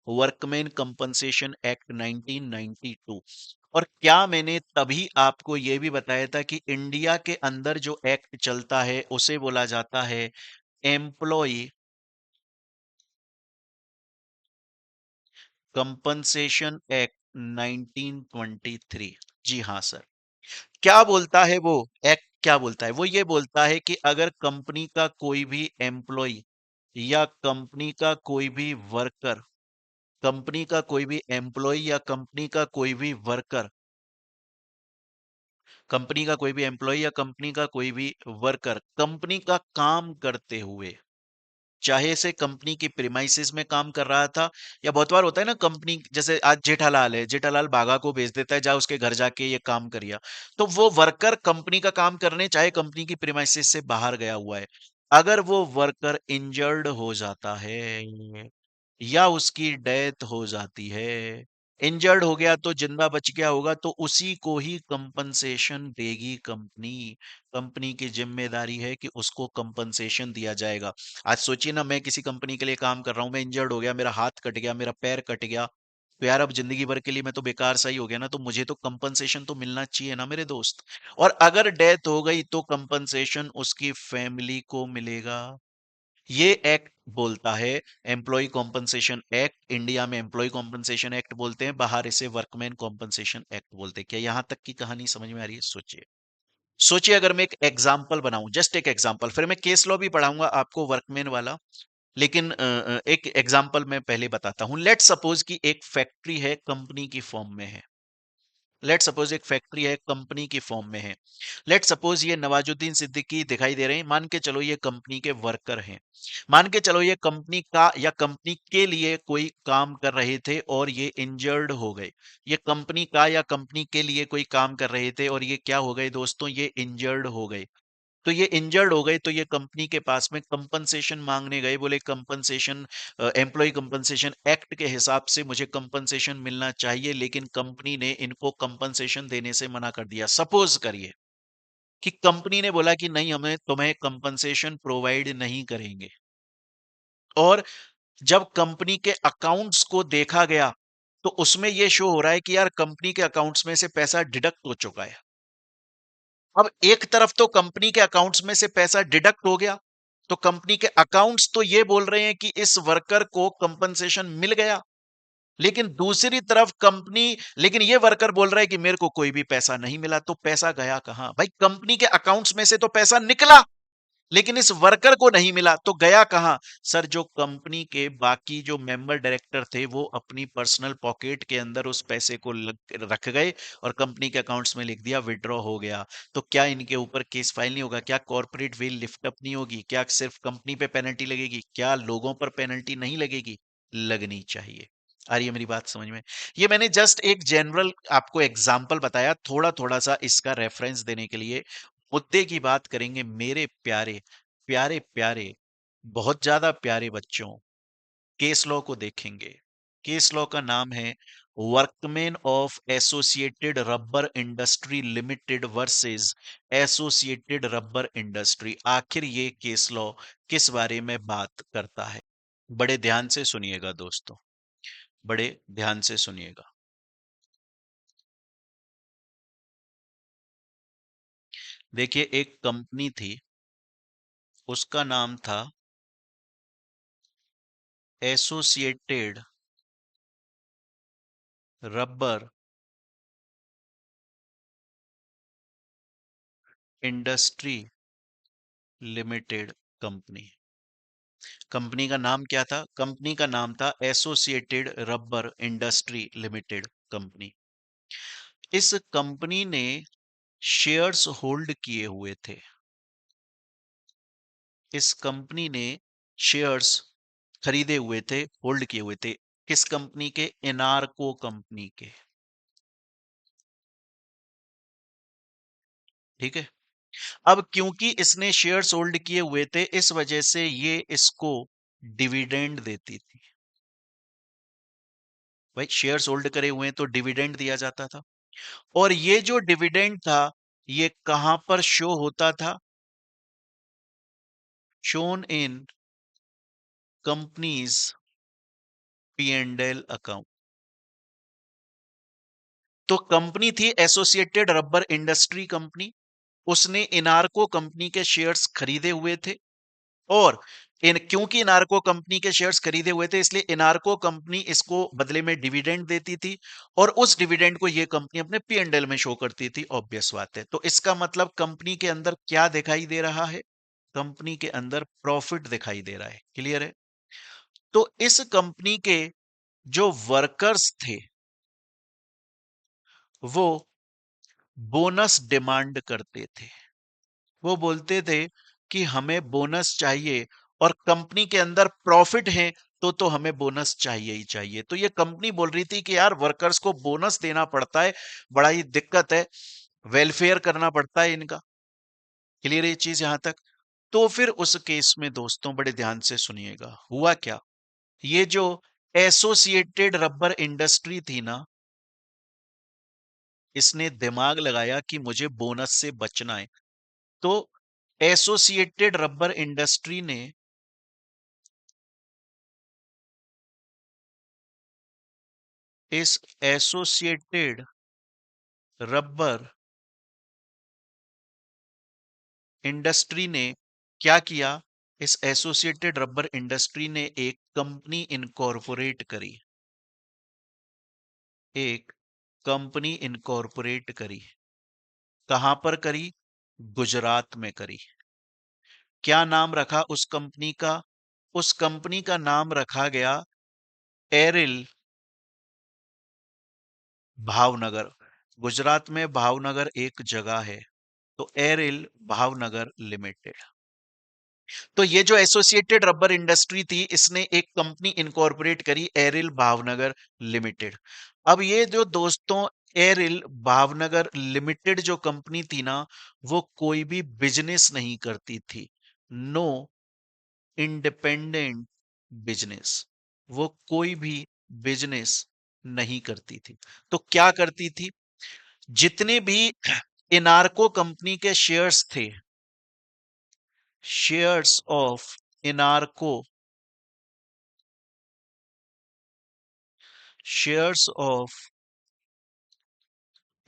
वर्कमैन कंपनसेशन एक्ट 1992? और क्या मैंने तभी आपको यह भी बताया था कि इंडिया के अंदर जो एक्ट चलता है उसे बोला जाता है एम्प्लॉय कंपनसेशन एक्ट 1923? जी हाँ सर। क्या बोलता है वो एक्ट? क्या बोलता है? वो ये बोलता है कि अगर कंपनी का कोई भी एम्प्लॉय या कंपनी का कोई भी वर्कर कंपनी का कोई भी एम्प्लॉय या कंपनी का कोई भी एम्प्लॉय या कंपनी का कोई भी वर्कर कंपनी का काम करते हुए, चाहे से कंपनी की प्रीमाइसेस में काम कर रहा था, या बहुत बार होता है ना, कंपनी जैसे आज जेठालाल है, जेठालाल बागा को भेज देता है, जा उसके घर जाके ये काम करिया, तो वो वर्कर कंपनी का काम करने चाहे कंपनी की प्रीमाइसेस से बाहर गया हुआ है, अगर वो वर्कर इंजर्ड हो जाता है या उसकी डेथ हो जाती है, इंजर्ड हो गया तो जिंदा बच गया होगा, तो उसी को ही कंपनसेशन देगी कंपनी। कंपनी की जिम्मेदारी है कि उसको कंपनसेशन दिया जाएगा। आज सोचिए ना, मैं किसी कंपनी के लिए काम कर रहा हूं, मैं इंजर्ड हो गया, मेरा हाथ कट गया, मेरा पैर कट गया, तो यार अब जिंदगी भर के लिए मैं तो बेकार सा ही हो गया ना, तो मुझे तो कंपनसेशन तो मिलना चाहिए ना मेरे दोस्त। और अगर डेथ हो गई तो कंपनसेशन उसकी फैमिली को मिलेगा। ये एक्ट बोलता है एम्प्लॉय कॉम्पनसेशन एक्ट। इंडिया में एम्प्लॉय कॉम्पनसेशन एक्ट बोलते हैं, बाहर इसे वर्कमैन कॉम्पनसेशन एक्ट बोलते हैं। क्या यहां तक की कहानी समझ में आ रही है? सोचिए। सोचिए अगर मैं एक एग्जांपल बनाऊं, जस्ट एक एग्जांपल, फिर मैं केस लॉ भी पढ़ाऊंगा आपको वर्कमैन वाला, लेकिन एक एग्जांपल मैं पहले बताता हूं। लेट सपोज कि एक फैक्ट्री है, कंपनी की फॉर्म में है। लेट सपोज एक फैक्ट्री है, कंपनी की फॉर्म में है। लेट सपोज ये नवाजुद्दीन सिद्दीकी दिखाई दे रहे हैं, मान के चलो ये कंपनी के वर्कर हैं। मान के चलो ये कंपनी का या कंपनी के लिए कोई काम कर रहे थे और ये इंजर्ड हो गए। ये कंपनी का या कंपनी के लिए कोई काम कर रहे थे और ये क्या हो गए दोस्तों, ये इंजर्ड हो गए। तो ये इंजर्ड हो गए, तो ये कंपनी के पास में कंपनसेशन मांगने गए, बोले कंपनसेशन, एम्प्लॉय कंपनसेशन एक्ट के हिसाब से मुझे कंपनसेशन मिलना चाहिए, लेकिन कंपनी ने इनको कंपनसेशन देने से मना कर दिया। सपोज करिए कि कंपनी ने बोला कि नहीं, हमें तुम्हें कंपनसेशन प्रोवाइड नहीं करेंगे। और जब कंपनी के अकाउंट्स को देखा गया तो उसमें यह शो हो रहा है कि यार कंपनी के अकाउंट्स में से पैसा डिडक्ट हो चुका है। अब एक तरफ तो कंपनी के अकाउंट्स में से पैसा डिडक्ट हो गया, तो कंपनी के अकाउंट्स तो ये बोल रहे हैं कि इस वर्कर को कंपनसेशन मिल गया, लेकिन दूसरी तरफ कंपनी, लेकिन ये वर्कर बोल रहा है कि मेरे को कोई भी पैसा नहीं मिला। तो पैसा गया कहां भाई? कंपनी के अकाउंट्स में से तो पैसा निकला, लेकिन इस वर्कर को नहीं मिला, तो गया कहां? सर, जो कंपनी के बाकी जो मेंबर डायरेक्टर थे वो अपनी पर्सनल पॉकेट के अंदर उस पैसे को रख गए और कंपनी के अकाउंट्स में लिख दिया विड्रॉ हो गया। तो क्या इनके ऊपर केस फाइल नहीं होगा? क्या कॉर्पोरेट वेल लिफ्ट अप नहीं होगी? क्या सिर्फ कंपनी पे पेनल्टी लगेगी? क्या लोगों पर पेनल्टी नहीं लगेगी? लगनी चाहिए। आ रही है मेरी बात समझ में? ये मैंने जस्ट एक जनरल आपको एग्जांपल बताया, थोड़ा थोड़ा सा इसका रेफरेंस देने के लिए। मुद्दे की बात करेंगे मेरे प्यारे प्यारे प्यारे, बहुत ज्यादा प्यारे बच्चों। केस लॉ को देखेंगे। केस लॉ का नाम है workmen of associated rubber industry limited versus associated rubber industry. आखिर ये केस लॉ किस बारे में बात करता है? बड़े ध्यान से सुनिएगा दोस्तों, बड़े ध्यान से सुनिएगा। देखिए, एक कंपनी थी, उसका नाम था associated rubber industry limited company. Company का नाम क्या था? कंपनी का नाम था associated rubber industry limited company. इस कंपनी ने शेयर्स होल्ड किए हुए थे। इस कंपनी ने शेयर्स खरीदे हुए थे, होल्ड किए हुए थे। किस कंपनी के? इनार्को कंपनी के। ठीक है। अब क्योंकि इसने शेयर्स होल्ड किए हुए थे, इस वजह से ये इसको डिविडेंड देती थी। भाई, शेयर्स होल्ड करे हुए हैं तो डिविडेंड दिया जाता था। और ये जो डिविडेंड था, ये कहां पर शो होता था? Shown in companies P and L account. तो कंपनी थी एसोसिएटेड रबर इंडस्ट्री कंपनी, उसने इनार्को कंपनी के शेयर्स खरीदे हुए थे, और इन क्योंकि इनार्को कंपनी के शेयर्स खरीदे हुए थे, इसलिए इनार्को कंपनी इसको बदले में डिविडेंड देती थी और उस डिविडेंड को ये कंपनी अपने पी एंड एल में शो करती थी। ऑब्वियस बात है। तो इसका मतलब कंपनी के अंदर क्या दिखाई दे रहा है? कंपनी के अंदर प्रॉफिट दिखाई दे रहा है। क्लियर है? तो इस कंपनी के जो वर्कर्स थे वो बोनस डिमांड करते थे। वो बोलते थे कि हमें बोनस चाहिए और कंपनी के अंदर प्रॉफिट है तो हमें बोनस चाहिए ही चाहिए। तो ये कंपनी बोल रही थी कि यार वर्कर्स को बोनस देना पड़ता है, बड़ा ही दिक्कत है, वेलफेयर करना पड़ता है इनका। क्लियर है ये चीज यहां तक? तो फिर उस केस में दोस्तों बड़े ध्यान से सुनिएगा, हुआ क्या? ये जो एसोसिएटेड रबर इंडस्ट्री थी ना, इसने दिमाग लगाया कि मुझे बोनस से बचना है। तो एसोसिएटेड रबर इंडस्ट्री ने इस एसोसिएटेड रबर इंडस्ट्री ने क्या किया? इस एसोसिएटेड रबर इंडस्ट्री ने एक कंपनी इनकॉर्पोरेट करी। एक कंपनी इनकॉर्पोरेट करी। कहां पर करी? गुजरात में करी। क्या नाम रखा उस कंपनी का? उस कंपनी का नाम रखा गया एरिल भावनगर। गुजरात में भावनगर एक जगह है, तो एरिल भावनगर लिमिटेड। तो ये जो एसोसिएटेड रबर इंडस्ट्री थी, इसने एक कंपनी इनकॉर्पोरेट करी, एरिल भावनगर लिमिटेड। अब ये जो दोस्तों एरिल भावनगर लिमिटेड जो कंपनी थी ना, वो कोई भी बिजनेस नहीं करती थी। No independent business. वो कोई भी बिजनेस नहीं करती थी। तो क्या करती थी? जितने भी इनार्को कंपनी के शेयर्स थे, shares of Inarco, shares of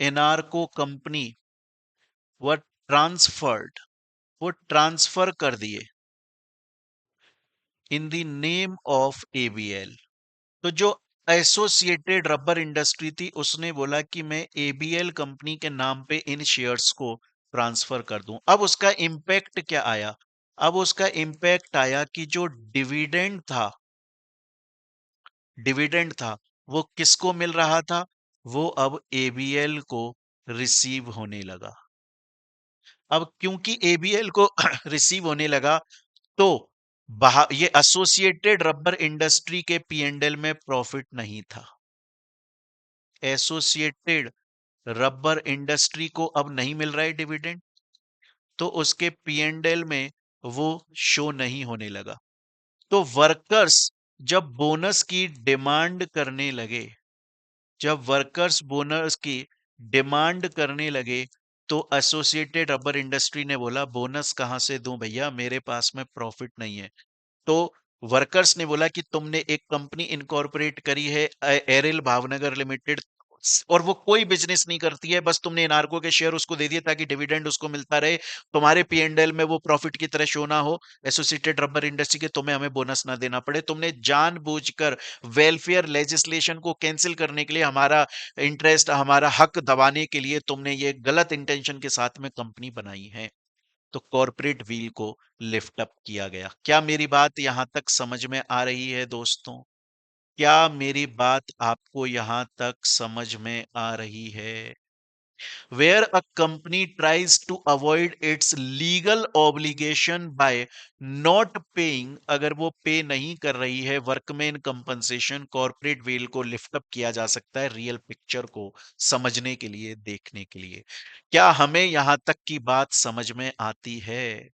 Enarco company were transferred, वो ट्रांसफर कर दिए in the name of ABL. तो जो एसोसिएटेड रबर इंडस्ट्री थी, उसने बोला कि मैं एबीएल कंपनी के नाम पे इन शेयर्स को ट्रांसफर कर दूं। अब उसका इंपैक्ट क्या आया? अब उसका इंपैक्ट आया कि जो डिविडेंड था वो किसको मिल रहा था? वो अब एबीएल को रिसीव होने लगा। अब क्योंकि एबीएल को रिसीव होने लगा, तो ये एसोसिएटेड रबर इंडस्ट्री के पीएनएल में प्रॉफिट नहीं था। एसोसिएटेड रबर इंडस्ट्री को अब नहीं मिल रहा है डिविडेंड, तो उसके पीएनएल में वो शो नहीं होने लगा। तो वर्कर्स जब बोनस की डिमांड करने लगे, जब वर्कर्स बोनस की डिमांड करने लगे, तो एसोसिएटेड रबर इंडस्ट्री ने बोला बोनस कहां से दूं भैया, मेरे पास में प्रॉफिट नहीं है। तो वर्कर्स ने बोला कि तुमने एक कंपनी इनकॉर्पोरेट करी है एरिल भावनगर लिमिटेड, और वो कोई बिजनेस नहीं करती है, बस तुमने इनार्को के शेयर उसको दे दिए ताकि डिविडेंड उसको मिलता रहे, तुम्हारे पीएनएल में वो प्रॉफिट की तरह शो ना हो, एसोसिएटेड रबर इंडस्ट्री के, तुम्हें हमें बोनस ना देना पड़े। तुमने जानबूझकर वेलफेयर लेजिस्लेशन को कैंसिल करने के लिए, हमारा इंटरेस्ट, हमारा हक दबाने के लिए तुमने ये गलत इंटेंशन के साथ में कंपनी बनाई है। तो कॉर्पोरेट व्हील को लिफ्ट अप किया गया। क्या मेरी बात यहां तक समझ में आ रही है दोस्तों? क्या मेरी बात आपको यहां तक समझ में आ रही है? Where a company tries to avoid its legal obligation by not paying, अगर वो पे नहीं कर रही है वर्कमैन कंपनसेशन, कॉर्पोरेट वेल को लिफ्ट अप किया जा सकता है रियल पिक्चर को समझने के लिए, देखने के लिए। क्या हमें यहां तक की बात समझ में आती है?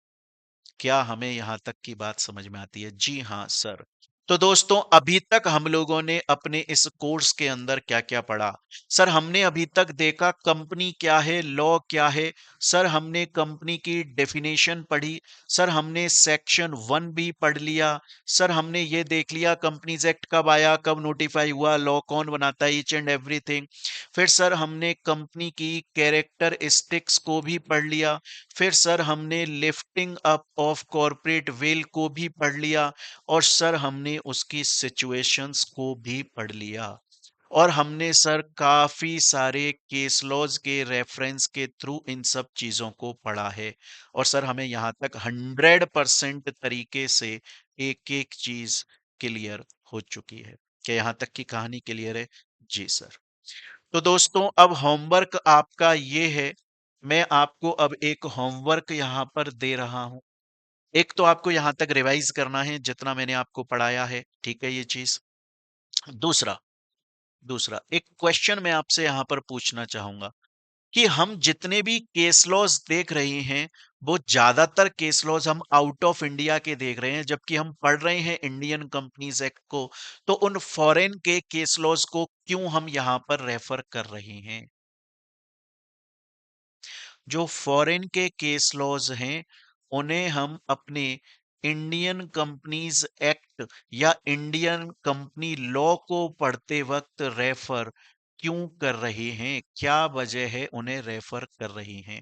क्या हमें यहां तक की बात समझ में आती है? जी हां सर। तो दोस्तों अभी तक हम लोगों ने अपने इस कोर्स के अंदर क्या-क्या पढ़ा? सर हमने अभी तक देखा कंपनी क्या है, लॉ क्या है, सर हमने कंपनी की डेफिनेशन पढ़ी, सर हमने सेक्शन 1 भी पढ़ लिया, सर हमने ये देख लिया कंपनीज़ एक्ट कब आया, कब नोटिफाई हुआ, लॉ कौन बनाता है, ईच एंड एवरीथिंग। फिर सर हमने कंपनी की कैरेक्टरिस्टिक्स को भी पढ़ लिया, फिर सर हमने lifting up of corporate veil को भी पढ़ लिया और सर हमने उसकी सिचुएशंस को भी पढ़ लिया और हमने सर काफी सारे केस लॉज के रेफरेंस के थ्रू इन सब चीजों को पढ़ा है और सर हमें यहाँ तक 100% तरीके से एक एक चीज क्लियर हो चुकी है। क्या यहाँ तक की कहानी क्लियर है? जी सर। तो दोस्तों अब होमवर्क आपका ये है, मैं आपको अब एक होमवर्क यहाँ पर दे रहा हूं। एक तो आपको यहां तक रिवाइज करना है जितना मैंने आपको पढ़ाया है, ठीक है ये चीज। दूसरा दूसरा एक क्वेश्चन मैं आपसे यहां पर पूछना चाहूंगा कि हम जितने भी केस लॉज देख रहे हैं वो ज्यादातर केस लॉज हम आउट ऑफ इंडिया के देख रहे हैं जबकि हम पढ़ रहे हैं इंडियन कंपनीज एक्ट को। तो उन फॉरेन के केस लॉज को क्यों हम यहां पर रेफर कर रहे हैं? जो फॉरेन के केस लॉज हैं उन्हें हम अपने इंडियन कंपनीज एक्ट या इंडियन कंपनी लॉ को पढ़ते वक्त रेफर क्यों कर रहे हैं? क्या वजह है उन्हें रेफर कर रहे हैं?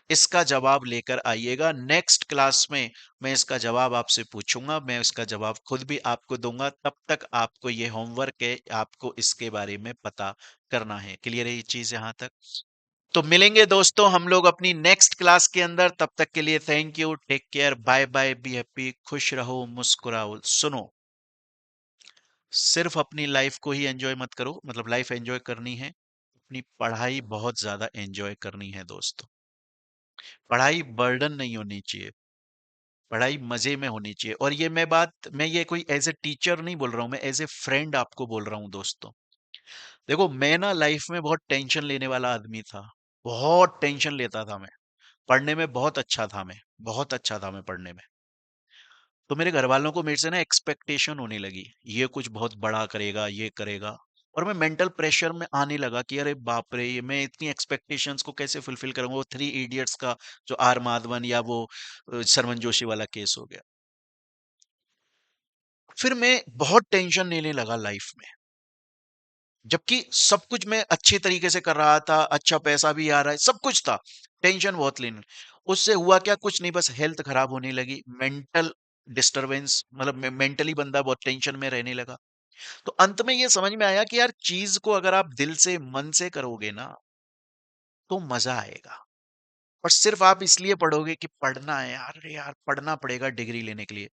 इसका जवाब लेकर आइएगा नेक्स्ट क्लास में। मैं इसका जवाब आपसे पूछूंगा, मैं इसका जवाब खुद भी आपको दूंगा। तब तक आपको ये होमवर्क है, आपको इसके बारे में पता करना है। क्लियर है ये चीज यहां तक? तो मिलेंगे दोस्तों हम लोग अपनी नेक्स्ट क्लास के अंदर। तब तक के लिए thank you, take care, bye bye, be happy, खुश रहो, मुस्कुराओ। सुनो, सिर्फ अपनी लाइफ को ही एंजॉय मत करो, मतलब लाइफ एंजॉय करनी है, अपनी पढ़ाई बहुत ज्यादा एंजॉय करनी है दोस्तों। पढ़ाई बर्डन नहीं होनी चाहिए, पढ़ाई मजे में होनी चाहिए। और ये मैं ये कोई एज ए टीचर नहीं बोल रहा हूं, मैं एज ए फ्रेंड आपको बोल रहा हूं दोस्तों। देखो मैं ना लाइफ में बहुत टेंशन लेने वाला आदमी था, बहुत टेंशन लेता था मैं। पढ़ने में बहुत अच्छा था मैं, बहुत अच्छा था मैं पढ़ने में। तो मेरे घर वालों को मेरे से ना एक्सपेक्टेशन होने लगी, ये कुछ बहुत बड़ा करेगा, ये करेगा। और मैं मेंटल प्रेशर में आने लगा कि अरे बाप रे, ये मैं इतनी एक्सपेक्टेशंस को कैसे फुलफिल करूंगा। वो थ्री इडियट्स का जो आर माधवन या वो सरमन जोशी वाला केस हो गया। फिर मैं बहुत टेंशन लेने लगा लाइफ में, जबकि सब कुछ मैं अच्छे तरीके से कर रहा था, अच्छा पैसा भी आ रहा है, सब कुछ था। टेंशन बहुत लेने, उससे हुआ क्या, कुछ नहीं, बस हेल्थ खराब होने लगी, मेंटल डिस्टरबेंस, मतलब मेंटली बंदा बहुत टेंशन में रहने लगा। तो अंत में ये समझ में आया कि यार चीज को अगर आप दिल से मन से करोगे ना तो मजा आएगा। और सिर्फ आप इसलिए पढ़ोगे कि पढ़ना है यार, अरे यार पढ़ना पड़ेगा डिग्री लेने के लिए,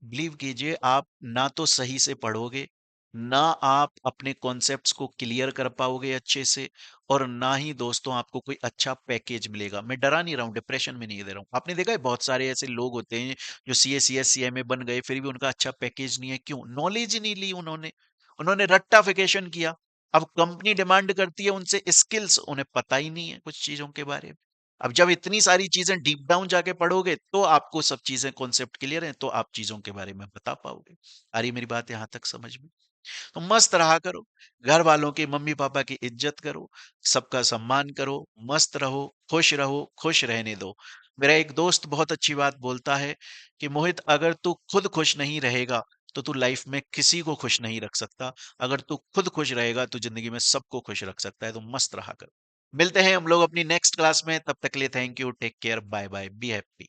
बिलीव कीजिए आप ना तो सही से पढ़ोगे, ना आप अपने कॉन्सेप्ट्स को क्लियर कर पाओगे अच्छे से, और ना ही दोस्तों आपको कोई अच्छा पैकेज मिलेगा। मैं डरा नहीं रहा हूँ, डिप्रेशन में नहीं दे रहा हूँ। आपने देखा है बहुत सारे ऐसे लोग होते हैं जो सीए सीएस सीएमए बन गए फिर भी उनका अच्छा पैकेज नहीं है। क्यों? नॉलेज ही नहीं ली उन्होंने, उन्होंने रट्टाफिकेशन किया। अब कंपनी डिमांड करती है उनसे स्किल्स, उन्हें पता ही नहीं है कुछ चीजों के बारे में। अब जब इतनी सारी चीजें डीप डाउन जाके पढ़ोगे तो आपको सब चीजें कॉन्सेप्ट क्लियर है, तो आप चीजों के बारे में बता पाओगे। आ रही मेरी बात यहां तक समझ में? तो मस्त रहा करो, घर वालों की, मम्मी पापा की इज्जत करो, सबका सम्मान करो, मस्त रहो, खुश रहने दो। मेरा एक दोस्त बहुत अच्छी बात बोलता है कि मोहित अगर तू खुद खुश नहीं रहेगा तो तू लाइफ में किसी को खुश नहीं रख सकता। अगर तू खुद खुश रहेगा तो जिंदगी में सबको खुश रख सकता है। तो मस्त रहा कर। मिलते हैं हम लोग अपनी नेक्स्ट क्लास में, तब तक के लिए thank you, take care, bye bye, be happy.